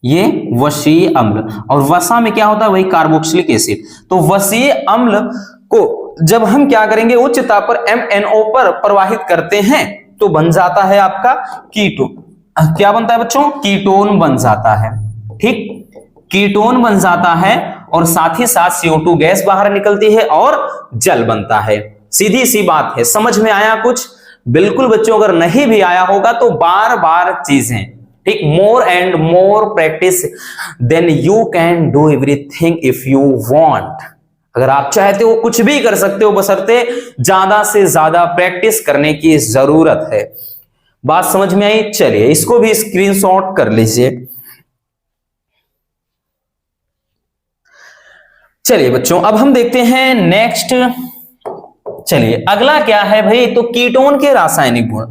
ये वसीय अम्ल, और वसा में क्या होता है, वही कार्बोक्सिलिक एसिड। तो वसीय अम्ल को जब हम क्या करेंगे, उच्च ताप पर MnO पर प्रवाहित करते हैं तो बन जाता है आपका कीटोन। क्या बनता है बच्चों, कीटोन बन जाता है, ठीक, कीटोन बन जाता है, और साथ ही साथ CO2 गैस बाहर निकलती है और जल बनता है। सीधी सी बात है, समझ में आया कुछ? बिल्कुल बच्चों, अगर नहीं भी आया होगा तो बार बार चीजें, ठीक, more and more practice then you can do everything if you want. अगर आप चाहते हो कुछ भी कर सकते हो, बशर्ते ज्यादा से ज्यादा प्रैक्टिस करने की जरूरत है। बात समझ में आई? चलिए इसको भी स्क्रीनशॉट कर लीजिए। चलिए बच्चों, अब हम देखते हैं नेक्स्ट। चलिए अगला क्या है भाई, तो कीटोन के रासायनिक गुण।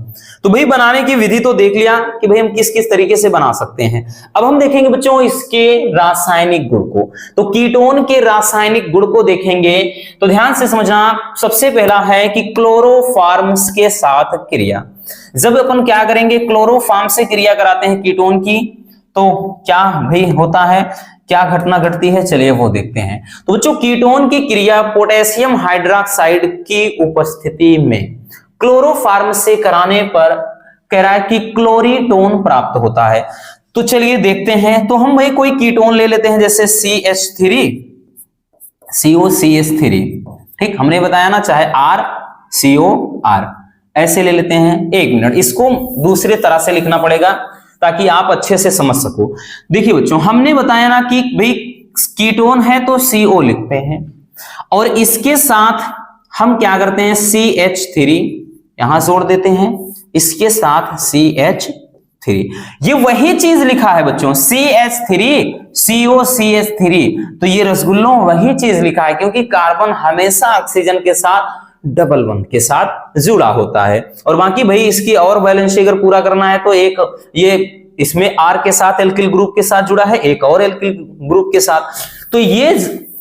तो भाई बनाने की विधि तो देख लिया कि भाई हम किस किस तरीके से बना सकते हैं। अब हम देखेंगे बच्चों इसके रासायनिक गुण को। तो कीटोन के रासायनिक गुण को देखेंगे तो ध्यान से समझना। सबसे पहला है कि क्लोरोफॉर्म्स के साथ क्रिया। जब अपन क्या करेंगे, क्लोरोफॉर्म से क्रिया कराते हैं कीटोन की, तो क्या भाई होता है, क्या घटना घटती है, चलिए वो देखते हैं। तो बच्चों कीटोन की क्रिया पोटेशियम हाइड्रोक्साइड की उपस्थिति में क्लोरोफॉर्म से कराने पर कि क्लोरीटोन प्राप्त होता है। तो चलिए देखते हैं। तो हम भाई कोई कीटोन ले लेते हैं, जैसे CH3 COCH3, ठीक, हमने बताया ना, चाहे RCOR, ऐसे ले लेते हैं। एक मिनट, इसको दूसरे तरह से लिखना पड़ेगा ताकि आप अच्छे से समझ सको। देखिए बच्चों, हमने बताया ना कि भाई कीटोन है तो CO लिखते हैं, और इसके साथ हम क्या करते हैं, CH3 यहां जोड़ देते हैं, इसके साथ CH3। ये वही चीज लिखा है बच्चों, CH3 COCH3। तो ये रसगुल्लों वही चीज लिखा है, क्योंकि कार्बन हमेशा ऑक्सीजन के साथ डबल बॉन्ड के साथ जुड़ा होता है। और बाकी भाई इसकी और वैलेंसी अगर पूरा करना है तो एक ये इसमें R के साथ एल्किल ग्रुप के साथ जुड़ा है, एक और एल्किल ग्रुप के साथ। तो ये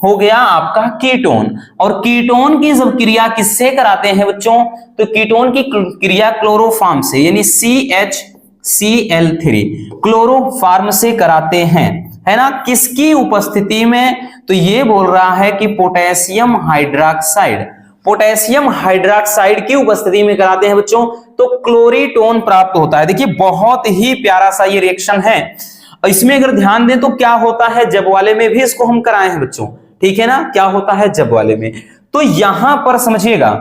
हो गया आपका कीटोन। और कीटोन की जब क्रिया किससे कराते हैं बच्चों, तो कीटोन की क्रिया क्लोरोफॉर्म से, यानी CHCl3 क्लोरोफॉर्म से कराते हैं, है ना, किसकी उपस्थिति में, तो ये बोल रहा है कि पोटेशियम हाइड्रोक्साइड, पोटेशियम हाइड्रोक्साइड की उपस्थिति में कराते हैं बच्चों, तो क्लोरीटोन प्राप्त होता है। देखिए बहुत ही प्यारा सा ये रिएक्शन है। इसमें अगर ध्यान दें तो क्या होता है, जब वाले में भी इसको हम कराए हैं बच्चों, ठीक है ना, क्या होता है जब वाले में। तो यहां पर समझिएगा,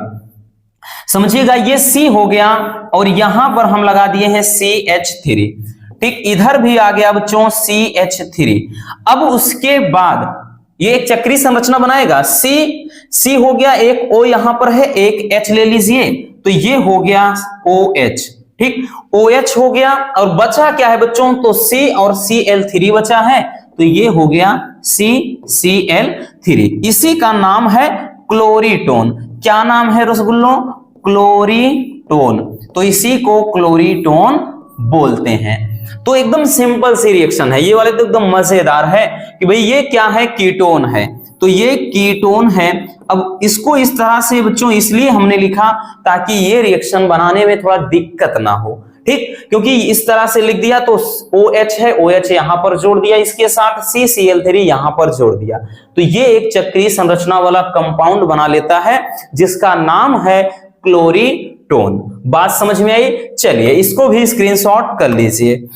ये C हो गया, और यहां पर हम लगा दिए हैं CH3, ठीक, इधर भी आ गया बच्चों CH3। अब उसके बाद ये एक चक्रीय संरचना बनाएगा, C हो गया, एक O यहां पर है, एक H ले लीजिए, तो ये हो गया OH, ठीक, OH हो गया, और बचा क्या है बच्चों, तो C और Cl3 बचा है, तो ये हो गया CCl3। इसी का नाम है क्लोरीटोन। क्या नाम है रसगुल्लों, क्लोरीटोन। तो इसी को क्लोरीटोन बोलते हैं। तो एकदम सिंपल सी रिएक्शन है ये वाले, तो एकदम मजेदार है कि भाई ये क्या है, कीटोन है, तो ये कीटोन है। अब इसको इस तरह से बच्चों इसलिए हमने लिखा ताकि ये रिएक्शन बनाने में थोड़ा दिक्कत ना हो, ठीक, क्योंकि इस तरह से लिख दिया तो OH है, OH यहां पर जोड़ दिया, इसके साथ CCl3 यहां पर जोड़ दिया, तो ये एक चक्रीय संरचना वाला कंपाउंड बना लेता है जिसका नाम है क्लोरीटोन। बात समझ में आई? चलिए इसको भी स्क्रीनशॉट कर लीजिए।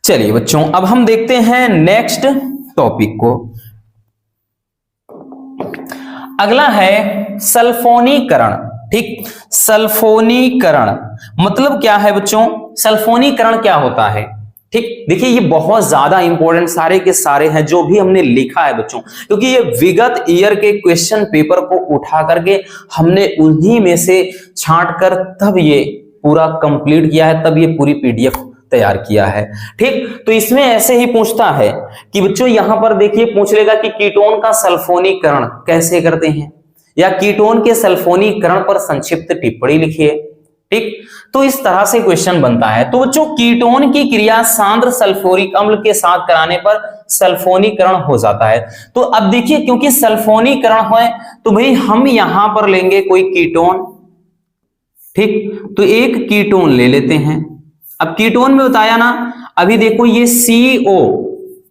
चलिए बच्चों, अब हम देखते हैं नेक्स्ट टॉपिक को। अगला है सल्फोनीकरण, ठीक, सल्फोनीकरण मतलब क्या है बच्चों, सल्फोनीकरण क्या होता है, ठीक। देखिए ये बहुत ज्यादा इंपॉर्टेंट सारे के सारे हैं जो भी हमने लिखा है बच्चों, क्योंकि ये विगत ईयर के क्वेश्चन पेपर को उठा करके हमने उन्हीं में से छांट कर तब ये पूरा कंप्लीट किया है, तब ये पूरी PDF तैयार किया है, ठीक। तो इसमें ऐसे ही पूछता है कि बच्चों यहां पर देखिए पूछ लेगा कि कीटोन का सल्फोनीकरण कैसे करते हैं, या कीटोन के सल्फोनीकरण पर संक्षिप्त टिप्पणी लिखिए, ठीक, तो इस तरह से क्वेश्चन बनता है। तो बच्चों कीटोन की क्रिया सांद्र सल्फ्यूरिक अम्ल के साथ कराने पर सल्फोनीकरण हो जाता है। तो अब देखिए, क्योंकि सल्फोनीकरण है तो भाई हम यहां पर लेंगे कोई कीटोन, ठीक, तो एक कीटोन ले लेते हैं। अब कीटोन में बताया ना, अभी देखो ये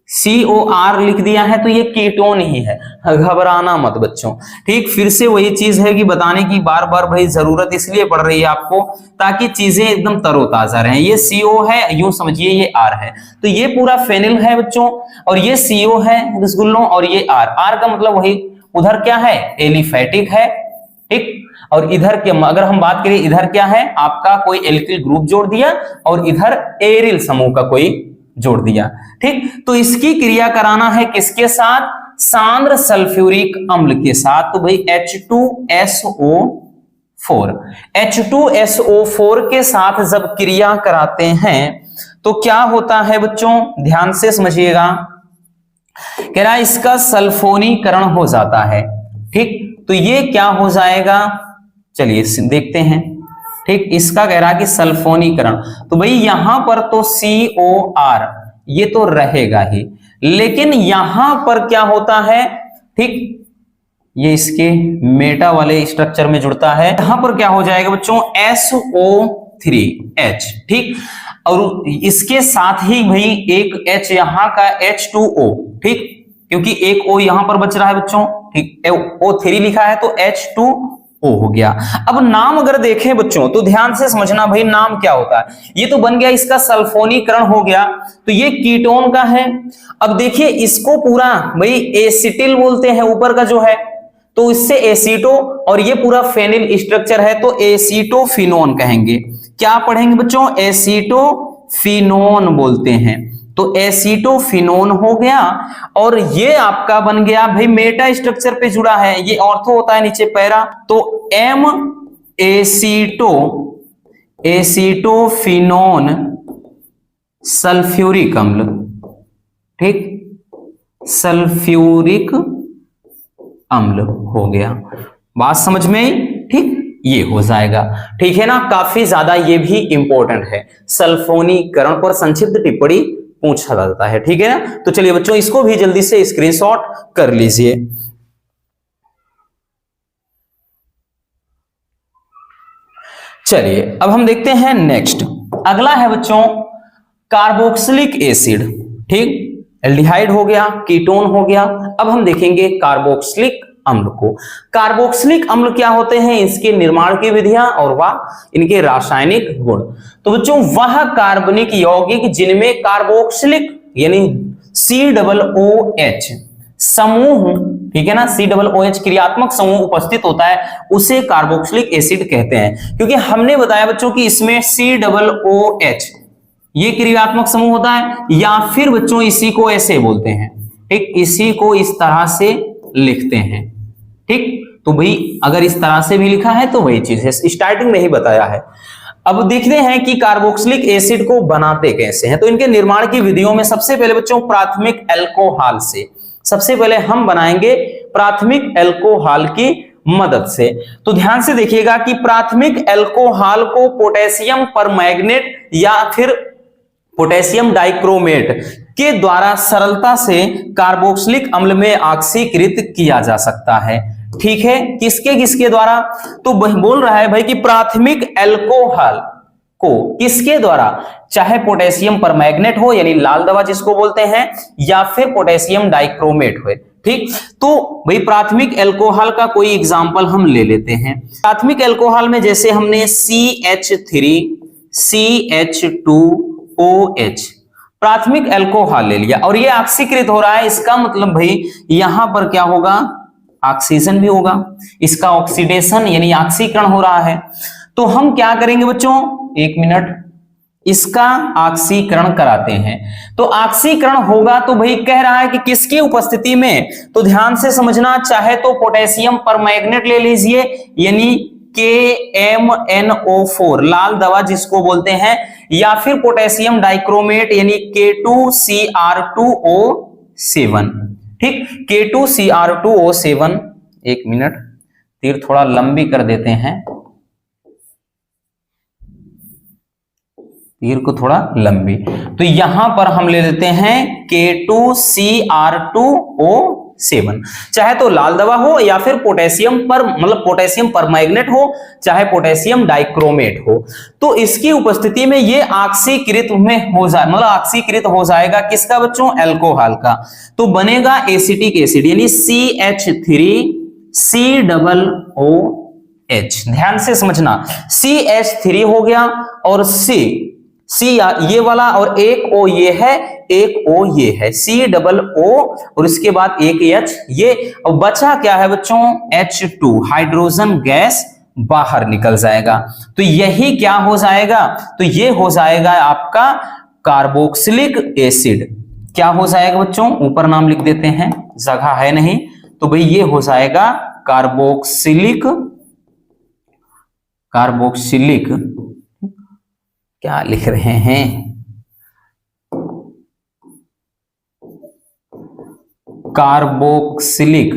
COR लिख दिया है तो ये कीटोन ही है, घबराना मत बच्चों, ठीक। फिर से वही चीज है कि बताने की बार बार भाई जरूरत इसलिए पड़ रही है आपको ताकि चीजें एकदम तरोताजा रहें। ये CO है, यूं समझिए ये R है, तो ये पूरा फेनिल है बच्चों, और ये CO है रसगुल्लों, और ये R का मतलब वही उधर क्या है, एलिफेटिक है, ठीक। और इधर के अगर हम बात करें, इधर क्या है आपका कोई एल्किल ग्रुप जोड़ दिया और इधर एरिल समूह का कोई जोड़ दिया, ठीक। तो इसकी क्रिया कराना है किसके साथ, सांद्र सल्फ्यूरिक अम्ल के साथ। तो भाई H2SO4 के साथ जब क्रिया कराते हैं तो क्या होता है बच्चों, ध्यान से समझिएगा, कह रहा है इसका सल्फोनीकरण हो जाता है, ठीक। तो ये क्या हो जाएगा, चलिए देखते हैं, ठीक। इसका कह रहा है कि सल्फोनीकरण, तो भाई यहां पर तो COR ये तो रहेगा ही, लेकिन यहां पर क्या होता है, ठीक, ये इसके मेटा वाले स्ट्रक्चर में जुड़ता है, यहां पर क्या हो जाएगा बच्चों, SO3H, ठीक। और इसके साथ ही भाई एक H यहां का H2O, ठीक, क्योंकि एक O यहां पर बच रहा है बच्चों, ठीक, O3 लिखा है तो H2O हो गया। अब नाम अगर देखें बच्चों तो ध्यान से समझना भाई, नाम क्या होता है, ये तो बन गया इसका सल्फोनीकरण हो गया, तो ये कीटोन का है। अब देखिए इसको पूरा भाई एसिटिल बोलते हैं ऊपर का जो है, तो इससे एसीटो, और ये पूरा फेनिल स्ट्रक्चर है तो एसीटोफिनोन कहेंगे। क्या पढ़ेंगे बच्चों, एसीटोफिनोन बोलते हैं, तो एसीटोफिनोन हो गया। और ये आपका बन गया भाई मेटा स्ट्रक्चर पे जुड़ा है, ये ऑर्थो होता है नीचे पैरा, तो एम एसीटोफिनोन सल्फ्यूरिक अम्ल, ठीक, सल्फ्यूरिक अम्ल हो गया। बात समझ में आई, ठीक, ये हो जाएगा, ठीक है ना। काफी ज्यादा ये भी इंपॉर्टेंट है, सल्फोनीकरण पर संक्षिप्त टिप्पणी पूछा जाता है, ठीक है ना। तो चलिए बच्चों इसको भी जल्दी से स्क्रीनशॉट कर लीजिए। चलिए अब हम देखते हैं नेक्स्ट, अगला है बच्चों कार्बोक्सिलिक एसिड, ठीक, एल्डिहाइड हो गया, कीटोन हो गया। अब हम देखेंगे कार्बोक्सिलिक अम्ल को। कार्बोक्सिलिक अम्ल क्या होते हैं, इसके निर्माण की विधियां और वह इनके रासायनिक गुण। तो बच्चों वह कार्बनिक यौगिक जिनमें कार्बोक्सिलिक यानी COOH समूह, ठीक है ना, COOH क्रियात्मक समूह उपस्थित होता है उसे कार्बोक्सिलिक एसिड कहते हैं। क्योंकि हमने बताया बच्चों कि इसमें COOH ये क्रियात्मक समूह होता है, या फिर बच्चों इसी को ऐसे बोलते हैं, ठीक, इसी को इस तरह से लिखते हैं, ठीक। तो भाई अगर इस तरह से भी लिखा है तो वही चीज है, स्टार्टिंग में ही बताया है। अब देखते हैं कि कार्बोक्सिलिक एसिड को बनाते कैसे हैं। तो इनके निर्माण की विधियों में सबसे पहले बच्चों प्राथमिक अल्कोहल से, सबसे पहले हम बनाएंगे प्राथमिक अल्कोहल की मदद से। तो ध्यान से देखिएगा कि प्राथमिक अल्कोहल को पोटेशियम परमैंगनेट या फिर पोटेशियम डाइक्रोमेट के द्वारा सरलता से कार्बोक्सिलिक अम्ल में ऑक्सीकृत किया जा सकता है, ठीक है। किसके किसके द्वारा, तो बोल रहा है भाई कि प्राथमिक अल्कोहल को किसके द्वारा, चाहे पोटेशियम परमैंगनेट हो यानी लाल दवा जिसको बोलते हैं, या फिर पोटेशियम डाइक्रोमेट हो, ठीक। तो भाई प्राथमिक अल्कोहल का कोई एग्जांपल हम ले लेते हैं। प्राथमिक अल्कोहल में जैसे हमने CH3CH2OH प्राथमिक अल्कोहल ले लिया और ये ऑक्सीकृत हो रहा है, इसका मतलब भाई यहां पर क्या होगा, ऑक्सीजन भी होगा, इसका ऑक्सीडेशन यानी ऑक्सीकरण हो रहा है। तो हम क्या करेंगे बच्चों, एक मिनट, इसका ऑक्सीकरण कराते हैं। तो ऑक्सीकरण होगा तो भाई कह रहा है कि किसकी उपस्थिति में, तो ध्यान से समझना, चाहे तो पोटेशियम परमैंगनेट ले लीजिए यानी KMNO4 लाल दवा जिसको बोलते हैं, या फिर पोटेशियम डाइक्रोमेट यानी K2Cr2O7, ठीक, K2Cr2O7। एक मिनट, तीर थोड़ा लंबी कर देते हैं, तीर को थोड़ा लंबी, तो यहां पर हम ले लेते हैं K2Cr2O7। चाहे तो लाल दवा हो या फिर पोटेशियम पर मतलब पोटेशियम परमैंगनेट हो, चाहे पोटेशियम डाइक्रोमेट हो, तो इसकी उपस्थिति में ये ऑक्सीकृत में हो जाए मतलब ऑक्सीकृत हो जाएगा किसका बच्चों, अल्कोहल का। तो बनेगा एसिटिक एसिड यानी CH3COOH। ध्यान से समझना, CH3 हो गया और C ये वाला और एक O ये है, एक O ये है, COO और इसके बाद एक H ये, और बचा क्या है बच्चों, H2 हाइड्रोजन गैस बाहर निकल जाएगा। तो यही क्या हो जाएगा, तो ये हो जाएगा आपका कार्बोक्सिलिक एसिड। क्या हो जाएगा बच्चों, ऊपर नाम लिख देते हैं, जगह है नहीं, तो भाई ये हो जाएगा कार्बोक्सिलिक क्या लिख रहे हैं, कार्बोक्सिलिक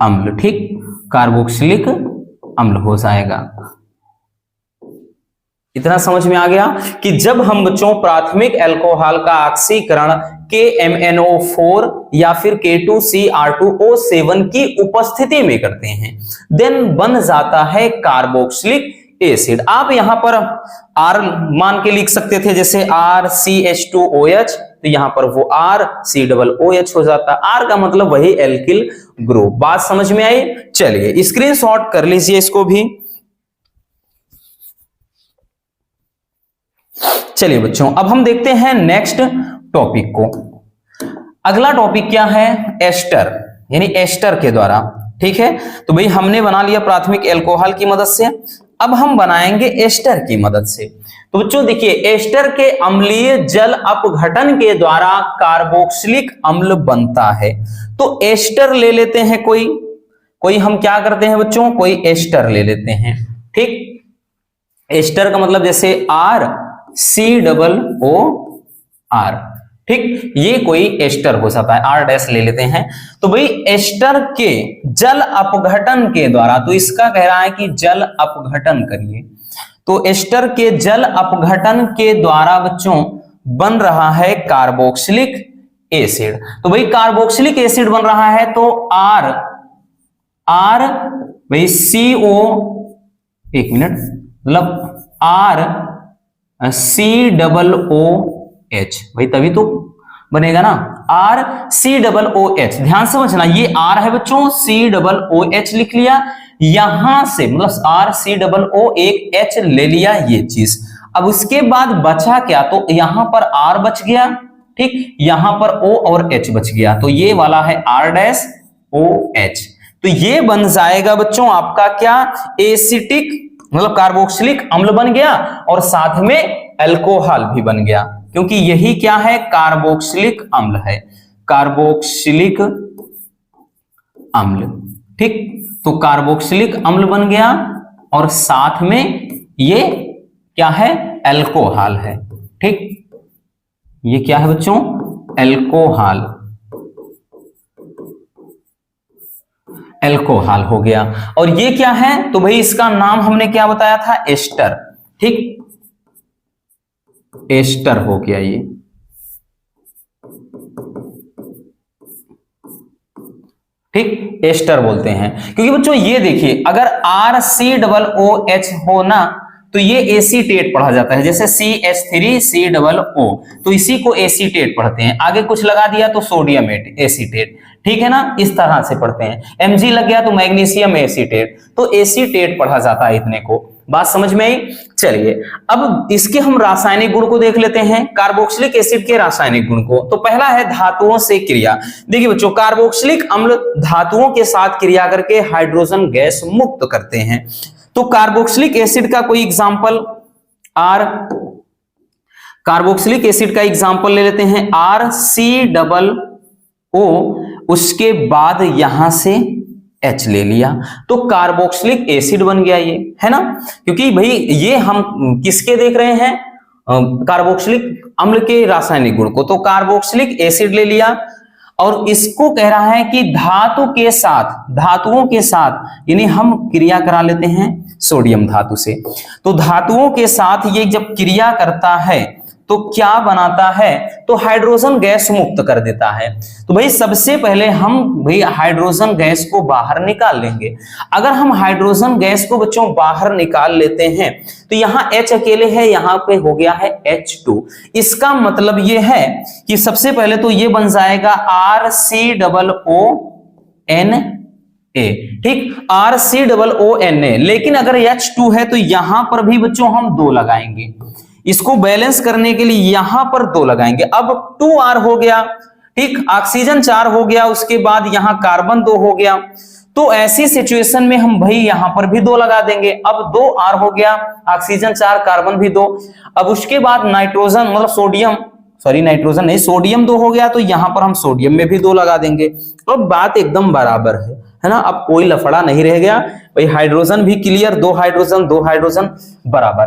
अम्ल। ठीक, कार्बोक्सिलिक अम्ल हो जाएगा। इतना समझ में आ गया कि जब हम बच्चों प्राथमिक अल्कोहल का ऑक्सीकरण KMnO4 या फिर K2Cr2O7 की उपस्थिति में करते हैं, देन बन जाता है कार्बोक्सिलिक एसिड। आप यहां पर R मान के लिख सकते थे, जैसे RCH2OH, तो यहां पर वो RCOOH हो जाता। R का मतलब वही एल्किल ग्रुप। बात समझ में आई? चलिए स्क्रीनशॉट कर लीजिए इसको भी। चलिए बच्चों, अब हम देखते हैं नेक्स्ट टॉपिक को। अगला टॉपिक क्या है, एस्टर, यानी एस्टर के द्वारा। ठीक है, तो भाई हमने बना लिया प्राथमिक अल्कोहल की मदद से, अब हम बनाएंगे एस्टर की मदद से। तो बच्चों देखिए, एस्टर के अम्लीय जल अपघटन के द्वारा कार्बोक्सिलिक अम्ल बनता है। तो एस्टर ले लेते हैं, कोई हम क्या करते हैं बच्चों, कोई एस्टर ले लेते हैं। ठीक, एस्टर का मतलब जैसे RCOOR। ठीक, ये कोई एस्टर हो सकता है, R' ले लेते हैं। तो भाई एस्टर के जल अपघटन के द्वारा, तो इसका कह रहा है कि जल अपघटन करिए, तो एस्टर के जल अपघटन के द्वारा बच्चों बन रहा है कार्बोक्सिलिक एसिड। तो भाई कार्बोक्सिलिक एसिड बन रहा है, तो R भाई CO, एक मिनट, मतलब RCOOH, भाई तभी तो बनेगा ना, RCOOH। ध्यान से समझना, ये R है बच्चों, COOH लिख लिया, यहां से मतलब RCOO एक H ले लिया, ये चीज। अब उसके बाद बचा क्या, तो यहां पर R बच गया, ठीक, यहां पर O और H बच गया, तो ये वाला है R'OH। तो ये बन जाएगा बच्चों आपका क्या, एसिटिक मतलब कार्बोक्सिलिक अम्ल बन गया, और साथ में अल्कोहल भी बन गया, क्योंकि यही क्या है, कार्बोक्सिलिक अम्ल है, कार्बोक्सिलिक अम्ल। ठीक, तो कार्बोक्सिलिक अम्ल बन गया और साथ में ये क्या है, अल्कोहल है। ठीक, ये क्या है बच्चों, अल्कोहल, अल्कोहल हो गया। और ये क्या है, तो भाई इसका नाम हमने क्या बताया था, एस्टर। ठीक, एस्टर हो गया ये। ठीक, एस्टर बोलते हैं, क्योंकि बच्चों ये देखिए, अगर RCOOH हो ना, तो ये एसीटेट पढ़ा जाता है, जैसे CH3COO, तो इसी को एसीटेट पढ़ते हैं। आगे कुछ लगा दिया तो सोडियम एसीटेट, ठीक है ना, इस तरह से पढ़ते हैं। Mg लग गया तो मैग्नीशियम एसीटेट, तो एसीटेट पढ़ा जाता है इतने को। बात समझ में आई? चलिए अब इसके हम रासायनिक गुण को देख लेते हैं, कार्बोक्सिलिक एसिड के रासायनिक गुण को। तो पहला है धातुओं से क्रिया। देखिए बच्चों, कार्बोक्सिलिक अम्ल धातुओं के साथ क्रिया करके हाइड्रोजन गैस मुक्त करते हैं। तो कार्बोक्सिलिक एसिड का कोई एग्जांपल, कार्बोक्सिलिक एसिड का एग्जांपल ले लेते हैं, RCOO, उसके बाद यहां से H ले लिया, तो कार्बोक्सिलिक एसिड बन गया ये, है ना। क्योंकि भाई ये हम किसके देख रहे हैं, कार्बोक्सिलिक अम्ल के रासायनिक गुण को, तो कार्बोक्सिलिक एसिड ले लिया, और इसको कह रहा है कि धातुओं के साथ यानी हम क्रिया करा लेते हैं सोडियम धातु से। तो धातुओं के साथ ये जब क्रिया करता है तो क्या बनाता है, तो हाइड्रोजन गैस मुक्त कर देता है। तो भाई सबसे पहले हम भाई हाइड्रोजन गैस को बाहर निकाल लेंगे। अगर हम हाइड्रोजन गैस को बच्चों बाहर निकाल लेते हैं तो यहाँ H अकेले है, यहाँ पे हो गया है H2। इसका मतलब ये है कि सबसे पहले तो ये बन जाएगा RCOONA, ठीक, RCOONA। लेकिन अगर H2 है तो यहां पर भी बच्चों हम 2 लगाएंगे, इसको बैलेंस करने के लिए यहां पर 2 लगाएंगे। अब 2R हो गया, ठीक, ऑक्सीजन 4 हो गया, उसके बाद यहां कार्बन 2 हो गया। तो ऐसी सिचुएशन में हम भाई यहां पर भी 2 लगा देंगे। अब 2R हो गया, ऑक्सीजन 4, कार्बन भी 2। अब उसके बाद नाइट्रोजन मतलब सोडियम, सॉरी नाइट्रोजन नहीं, सोडियम 2 हो गया, तो यहां पर हम सोडियम में भी 2 लगा देंगे। तो अब बात एकदम बराबर है ना, अब कोई लफड़ा नहीं रह गया भाई। हाइड्रोजन भी क्लियर, 2 हाइड्रोजन बराबर।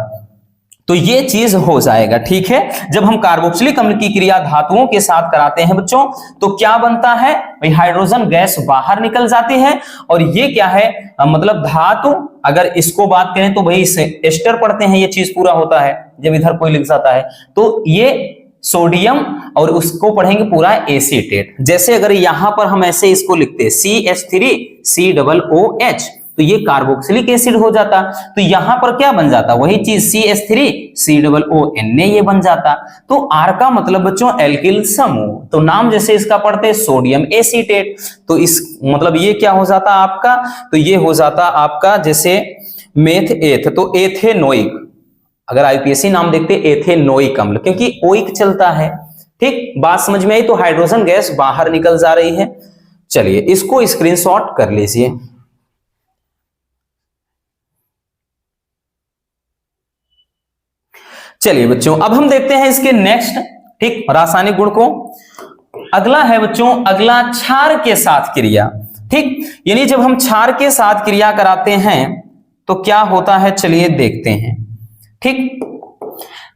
तो ये चीज हो जाएगा, ठीक है। जब हम कार्बोक्सिलिक अम्ल की क्रिया धातुओं के साथ कराते हैं बच्चों तो क्या बनता है भाई, हाइड्रोजन गैस बाहर निकल जाती है। और ये क्या है, मतलब धातु, अगर इसको बात करें तो भाई इसे एस्टर पढ़ते हैं, ये चीज पूरा होता है जब इधर कोई लिख जाता है। तो ये सोडियम और उसको पढ़ेंगे पूरा एसीटेट। जैसे अगर यहां पर हम ऐसे इसको लिखते CH3COOH तो ये कार्बोक्सिलिक एसिड हो जाता। तो यहां पर क्या बन जाता, वही चीज CH3COONA ये बन जाता। तो R का मतलब बच्चों एल्किल समूह, तो नाम जैसे इसका पढ़ते हैं सोडियम एसीटेट। तो इस मतलब ये क्या हो जाता आपका, तो ये हो जाता आपका जैसे मेथ एथ, तो एथेनोइक। अगर आईपीएससी नाम देखते एथेनोइक अम्ल, क्योंकि ओइक चलता है, ठीक। बात समझ में आई। तो हाइड्रोजन गैस बाहर निकल जा रही है। चलिए इसको स्क्रीनशॉट कर लीजिए। चलिए बच्चों अब हम देखते हैं इसके नेक्स्ट, ठीक, रासायनिक गुण को। अगला है बच्चों, अगला क्षार के साथ क्रिया, ठीक। यानी जब हम क्षार के साथ क्रिया कराते हैं तो क्या होता है, चलिए देखते हैं, ठीक।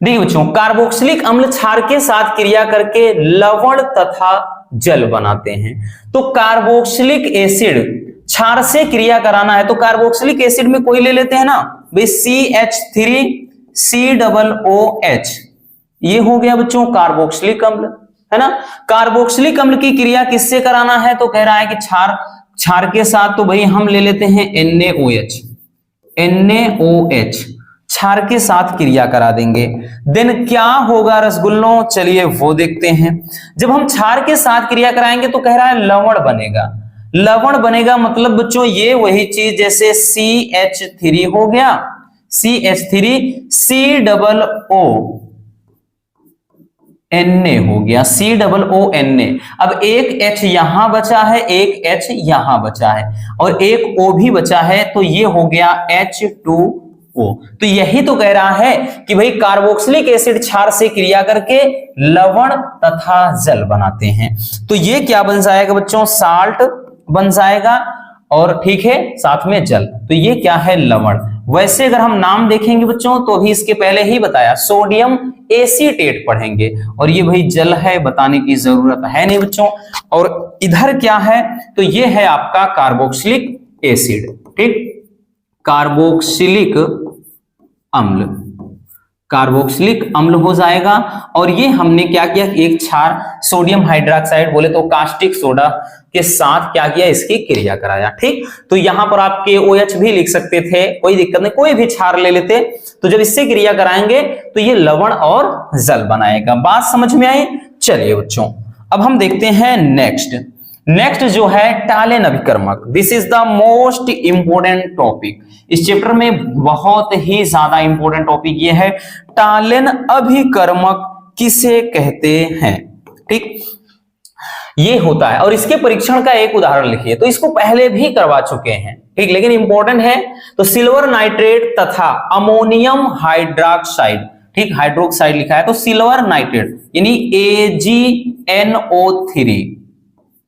देखिए बच्चों, कार्बोक्सिलिक अम्ल क्षार के साथ क्रिया करके लवण तथा जल बनाते हैं। तो कार्बोक्सिलिक एसिड क्षार से क्रिया कराना है तो कार्बोक्सिलिक एसिड में कोई ले लेते हैं ना भाई, CH3COOH, ये हो गया बच्चों कार्बोक्सिलिक अम्ल, है ना। कार्बोक्सिलिक अम्ल की क्रिया किससे कराना है, तो कह रहा है कि क्षार के साथ, तो भाई हम ले लेते हैं NaOH, क्षार के साथ क्रिया करा देंगे। देन क्या होगा रसगुल्लों, चलिए वो देखते हैं। जब हम क्षार के साथ क्रिया कराएंगे तो कह रहा है लवण बनेगा। लवण बनेगा मतलब बच्चों ये वही चीज जैसे CH3 हो गया, CH3COONA हो गया, COONA। अब एक H यहां बचा है, एक H यहां बचा है और एक O भी बचा है, तो ये हो गया H2O। तो यही तो कह रहा है कि भाई कार्बोक्सिलिक एसिड क्षार से क्रिया करके लवण तथा जल बनाते हैं। तो ये क्या बन जाएगा बच्चों, साल्ट बन जाएगा और ठीक है साथ में जल। तो ये क्या है, लवण। वैसे अगर हम नाम देखेंगे बच्चों तो अभी इसके पहले ही बताया सोडियम एसीटेट पढ़ेंगे, और ये भाई जल है, बताने की जरूरत है नहीं बच्चों। और इधर क्या है, तो ये है आपका कार्बोक्सिलिक एसिड, ठीक, कार्बोक्सिलिक अम्ल, कार्बोक्सिलिक अम्ल हो जाएगा। और ये हमने क्या किया, एक क्षार सोडियम हाइड्रोक्साइड बोले तो कास्टिक सोडा के साथ क्या किया, इसकी क्रिया कराया, ठीक। तो यहां पर आप KOH भी लिख सकते थे, कोई दिक्कत नहीं, कोई भी क्षार ले लेते। तो जब इससे क्रिया कराएंगे तो ये लवण और जल बनाएगा। बात समझ में आई। चलिए बच्चों अब हम देखते हैं नेक्स्ट जो है टालेन अभिकर्मक। This is the most important topic. इस चैप्टर में बहुत ही ज्यादा इंपोर्टेंट टॉपिक ये है, टालेन अभिकर्मक किसे कहते हैं, ठीक। ये होता है और इसके परीक्षण का एक उदाहरण लिखिए। तो इसको पहले भी करवा चुके हैं, ठीक, लेकिन इंपॉर्टेंट है। तो सिल्वर नाइट्रेट तथा अमोनियम हाइड्रोक्साइड, ठीक, हाइड्रोक्साइड लिखा है तो सिल्वर नाइट्रेट यानी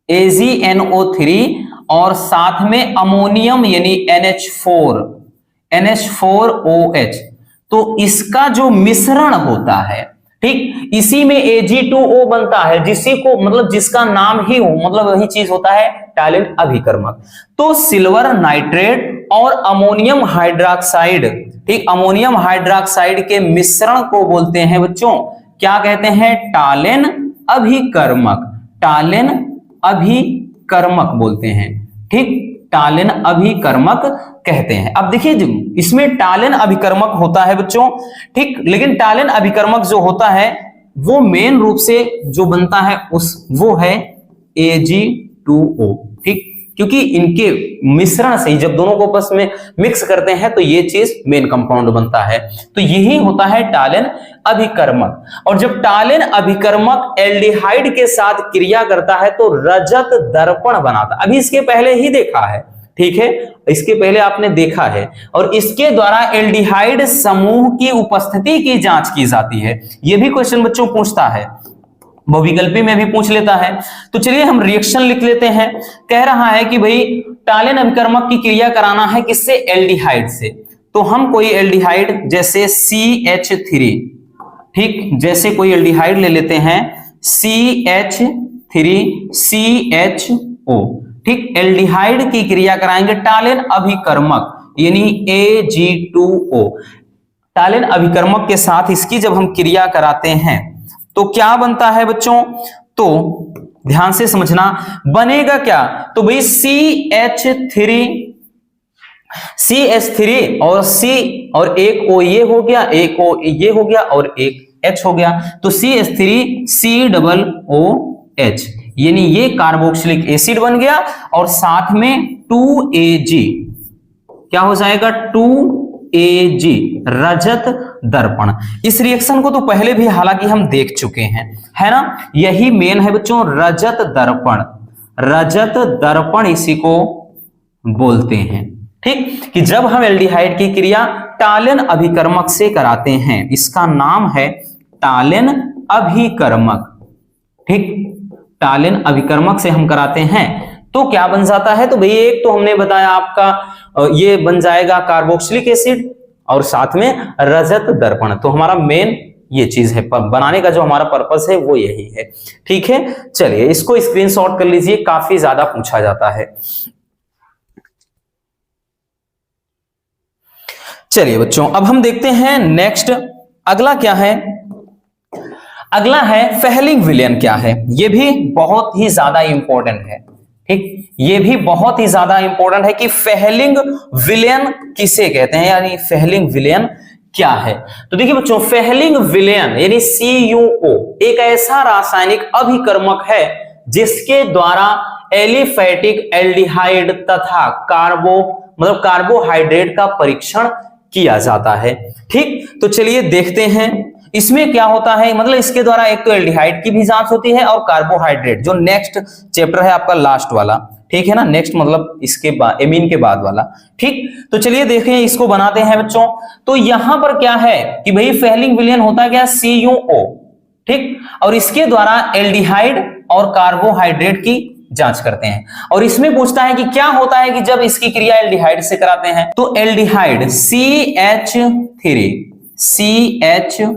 AgNO3 और साथ में अमोनियम यानी NH4OH। तो इसका जो मिश्रण होता है, ठीक, इसी में Ag2O बनता है, जिसी को मतलब जिसका नाम ही हो, मतलब वही चीज होता है टैलेन अभिकर्मक। तो सिल्वर नाइट्रेट और अमोनियम हाइड्रोक्साइड, ठीक, अमोनियम हाइड्रोक्साइड के मिश्रण को बोलते हैं बच्चों, क्या कहते हैं, टालेन अभिकर्मक, टालेन अभिकर्मक बोलते हैं, ठीक, टालेन अभिकर्मक कहते हैं। अब देखिए इसमें टालेन अभिकर्मक होता है बच्चों, ठीक, लेकिन टालेन अभिकर्मक जो होता है वो मेन रूप से जो बनता है वो है Ag2O, ठीक, क्योंकि इनके मिश्रण से जब दोनों को आपस में मिक्स करते हैं तो ये चीज मेन कंपाउंड बनता है, तो यही होता है टालेन अभिकर्मक। और जब टालेन अभिकर्मक एल्डिहाइड के साथ क्रिया करता है तो रजत दर्पण बनाता है। अभी इसके पहले ही देखा है, ठीक है, इसके पहले आपने देखा है, और इसके द्वारा एल्डिहाइड समूह की उपस्थिति की जांच की जाती है। यह भी क्वेश्चन बच्चों पूछता है, बहुविकल्पी में भी पूछ लेता है। तो चलिए हम रिएक्शन लिख लेते हैं। कह रहा है कि भाई टालेन अभिकर्मक की क्रिया कराना है किससे, एल्डिहाइड से। तो हम कोई एल्डिहाइड जैसे CH3, ठीक, जैसे कोई एल्डिहाइड ले लेते हैं CH3CHO, ठीक, एल्डिहाइड की क्रिया कराएंगे टालेन अभिकर्मक यानी Ag2O। टालेन अभिकर्मक के साथ इसकी जब हम क्रिया कराते हैं तो क्या बनता है बच्चों, तो ध्यान से समझना, बनेगा क्या, तो भाई CH3 और C और एक O ये हो गया, एक O ये हो गया और एक H हो गया, तो CH3COOH यानी ये कार्बोक्सिलिक एसिड बन गया, और साथ में 2Ag क्या हो जाएगा, 2Ag रजत दर्पण। इस रिएक्शन को तो पहले भी हालांकि हम देख चुके हैं, है ना, यही मेन है बच्चों रजत दर्पण, रजत दर्पण इसी को बोलते हैं, ठीक, कि जब हम एल्डिहाइड की क्रिया टालेन अभिकर्मक से कराते हैं, इसका नाम है टालेन अभिकर्मक, ठीक, टालेन अभिकर्मक से हम कराते हैं तो क्या बन जाता है, तो भाई एक तो हमने बताया आपका ये बन जाएगा कार्बोक्सिलिक एसिड और साथ में रजत दर्पण। तो हमारा मेन ये चीज है, बनाने का जो हमारा पर्पस है वो यही है, ठीक है। चलिए इसको स्क्रीनशॉट कर लीजिए, काफी ज्यादा पूछा जाता है। चलिए बच्चों अब हम देखते हैं नेक्स्ट, अगला क्या है, अगला है फेहलिंग विलयन क्या है। ये भी बहुत ही ज्यादा इंपॉर्टेंट है, ठीक, ये भी बहुत ही ज्यादा इंपॉर्टेंट है कि फेहलिंग विलयन किसे कहते हैं, यानी फेहलिंग विलयन क्या है। तो देखिए बच्चों फेहलिंग विलयन यानी CuO एक ऐसा रासायनिक अभिकर्मक है जिसके द्वारा एलिफैटिक एल्डिहाइड तथा कार्बोहाइड्रेट का परीक्षण किया जाता है, ठीक। तो चलिए देखते हैं इसमें क्या होता है, मतलब इसके द्वारा एक तो एल्डिहाइड की भी जांच होती है और कार्बोहाइड्रेट, जो नेक्स्ट चैप्टर है आपका लास्ट वाला, ठीक है ना, नेक्स्ट मतलब इसके बाद एमीन के बाद वाला, ठीक। तो चलिए देखें इसको बनाते हैं बच्चों। तो यहां पर क्या है कि भाई फेहलिंग विलयन होता है क्या, CuO, ठीक, और इसके द्वारा एल्डिहाइड और कार्बोहाइड्रेट की जांच करते हैं। और इसमें पूछता है कि क्या होता है कि जब इसकी क्रिया एल्डिहाइड से कराते हैं, तो एल्डिहाइड CH3CHO,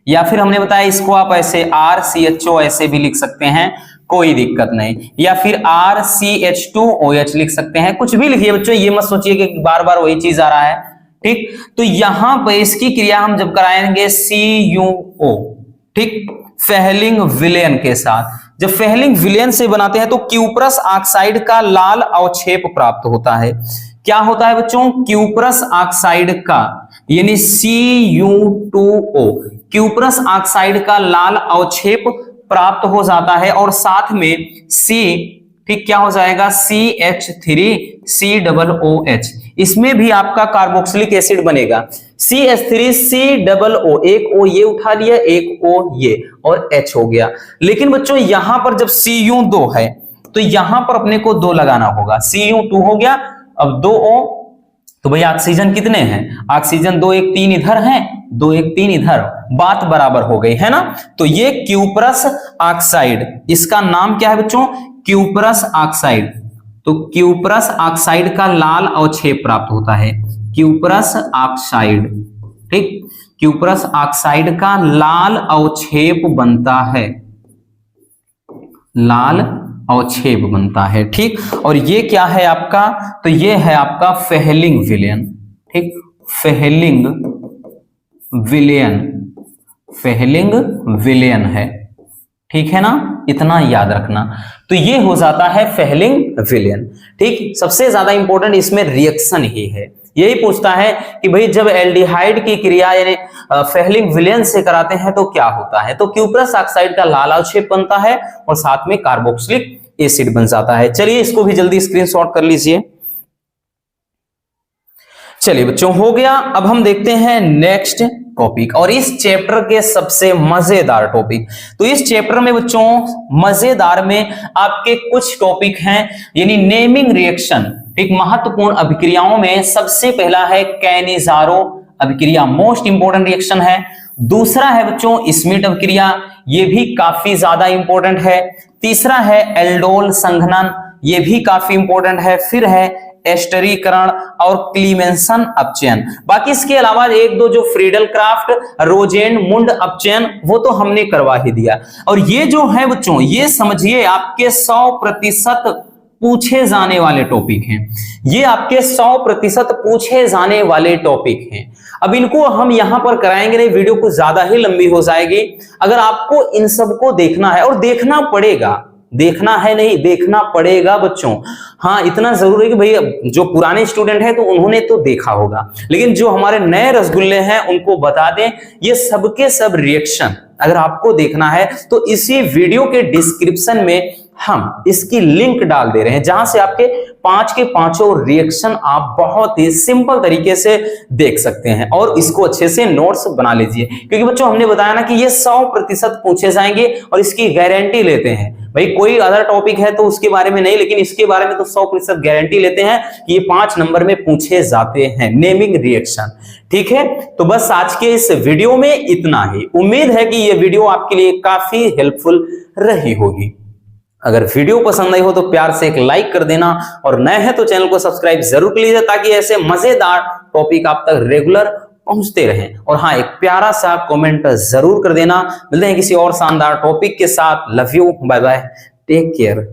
या फिर हमने बताया इसको आप ऐसे RCHO ऐसे भी लिख सकते हैं, कोई दिक्कत नहीं, या फिर RCH2OH लिख सकते हैं, कुछ भी लिखिए बच्चों, ये मत सोचिए कि बार बार वही चीज आ रहा है, ठीक। तो यहां पर इसकी क्रिया हम जब कराएंगे CuO, ठीक, फेहलिंग विलयन के साथ, जब फेहलिंग विलयन से बनाते हैं तो क्यूप्रस ऑक्साइड का लाल अवक्षेप प्राप्त होता है। क्या होता है बच्चों, क्यूप्रस ऑक्साइड का यानी Cu2O, क्यूप्रस ऑक्साइड का लाल अवक्षेप प्राप्त हो जाता है, और साथ में C, ठीक, क्या हो जाएगा CH3COOH, इसमें भी आपका कार्बोक्सिलिक एसिड बनेगा CH3COO, एक O ये उठा लिया, एक O ये, और H हो गया। लेकिन बच्चों यहां पर जब Cu2 है तो यहां पर अपने को 2 लगाना होगा, Cu2 हो गया, अब 2 O, तो भाई ऑक्सीजन कितने हैं, ऑक्सीजन 2 1 3 इधर हैं, 2 1 3 इधर, बात बराबर हो गई है ना। तो ये क्यूप्रस ऑक्साइड, इसका नाम क्या है बच्चों, क्यूप्रस ऑक्साइड। तो क्यूप्रस ऑक्साइड का लाल अवक्षेप प्राप्त होता है, क्यूप्रस ऑक्साइड, ठीक, क्यूप्रस ऑक्साइड का लाल अवक्षेप बनता है, लाल अवक्षेप बनता है। ठीक, और ये क्या है आपका, तो ये है आपका फेहलिंग विलयन। ठीक, फेहलिंग विलयन, फेहलिंग विलयन है। ठीक है ना, इतना याद रखना। तो ये हो जाता है फेहलिंग विलयन। ठीक, सबसे ज्यादा इंपॉर्टेंट इसमें रिएक्शन ही है। यही पूछता है कि भाई जब एल्डिहाइड की क्रिया यानी फेहलिंग विलयन से कराते हैं तो क्या होता है, तो क्यूप्रस ऑक्साइड का लाल अवक्षेप बनता है और साथ में कार्बोक्सिलिक एसिड बन जाता है। चलिए इसको भी जल्दी स्क्रीनशॉट कर लीजिए। चलिए बच्चों, हो गया। अब हम देखते हैं नेक्स्ट टॉपिक, और इस चैप्टर के सबसे मजेदार टॉपिक। तो इस चैप्टर में बच्चों मजेदार में आपके कुछ टॉपिक हैं, यानी नेमिंग रिएक्शन। एक महत्वपूर्ण अभिक्रियाओं में सबसे पहला है कैनिजारो अभिक्रिया, मोस्ट इंपोर्टेंट रिएक्शन है। दूसरा है बच्चों स्मिट अभिक्रिया, ये भी काफी ज्यादा इंपॉर्टेंट है। तीसरा है एल्डोल संघनन, ये भी काफी इंपॉर्टेंट है। फिर है एस्टरीकरण और क्लीमेंसन अपचयन। बाकी इसके अलावा एक दो जो फ्रीडल क्राफ्ट, रोजेन मुंड अपचयन, वो तो हमने करवा ही दिया। और ये जो है बच्चों, ये समझिए आपके 100% पूछे जाने वाले टॉपिक हैं। ये आपके 100% पूछे जाने वाले टॉपिक हैं। अब इनको हम यहां पर कराएंगे नहीं, वीडियो कुछ ज्यादा ही लंबी हो जाएगी। अगर आपको इन सबको देखना है, और देखना पड़ेगा, देखना है नहीं, देखना पड़ेगा बच्चों। हाँ, इतना जरूर है कि भाई जो पुराने स्टूडेंट हैं तो उन्होंने तो देखा होगा, लेकिन जो हमारे नए रसगुल्ले हैं उनको बता दें, ये सबके सब रिएक्शन अगर आपको देखना है तो इसी वीडियो के डिस्क्रिप्शन में हम इसकी लिंक डाल दे रहे हैं, जहां से आपके 5 के 5 रिएक्शन आप बहुत ही सिंपल तरीके से देख सकते हैं। और इसको अच्छे से नोट्स बना लीजिए, क्योंकि बच्चों हमने बताया ना कि ये 100% पूछे जाएंगे और इसकी गारंटी लेते हैं। भाई कोई अदर टॉपिक है तो उसके बारे में नहीं, लेकिन इसके बारे में तो 100% गारंटी लेते हैं कि ये 5 नंबर में पूछे जाते हैं, नेमिंग रिएक्शन। ठीक है, तो बस आज के इस वीडियो में इतना ही। उम्मीद है कि ये वीडियो आपके लिए काफी हेल्पफुल रही होगी। अगर वीडियो पसंद आई हो तो प्यार से एक लाइक कर देना, और नए हैं तो चैनल को सब्सक्राइब जरूर कर लीजिए, ताकि ऐसे मजेदार टॉपिक आप तक रेगुलर पहुंचते रहें। और हाँ, एक प्यारा सा कमेंट जरूर कर देना। मिलते हैं किसी और शानदार टॉपिक के साथ। Love you, bye bye, take care.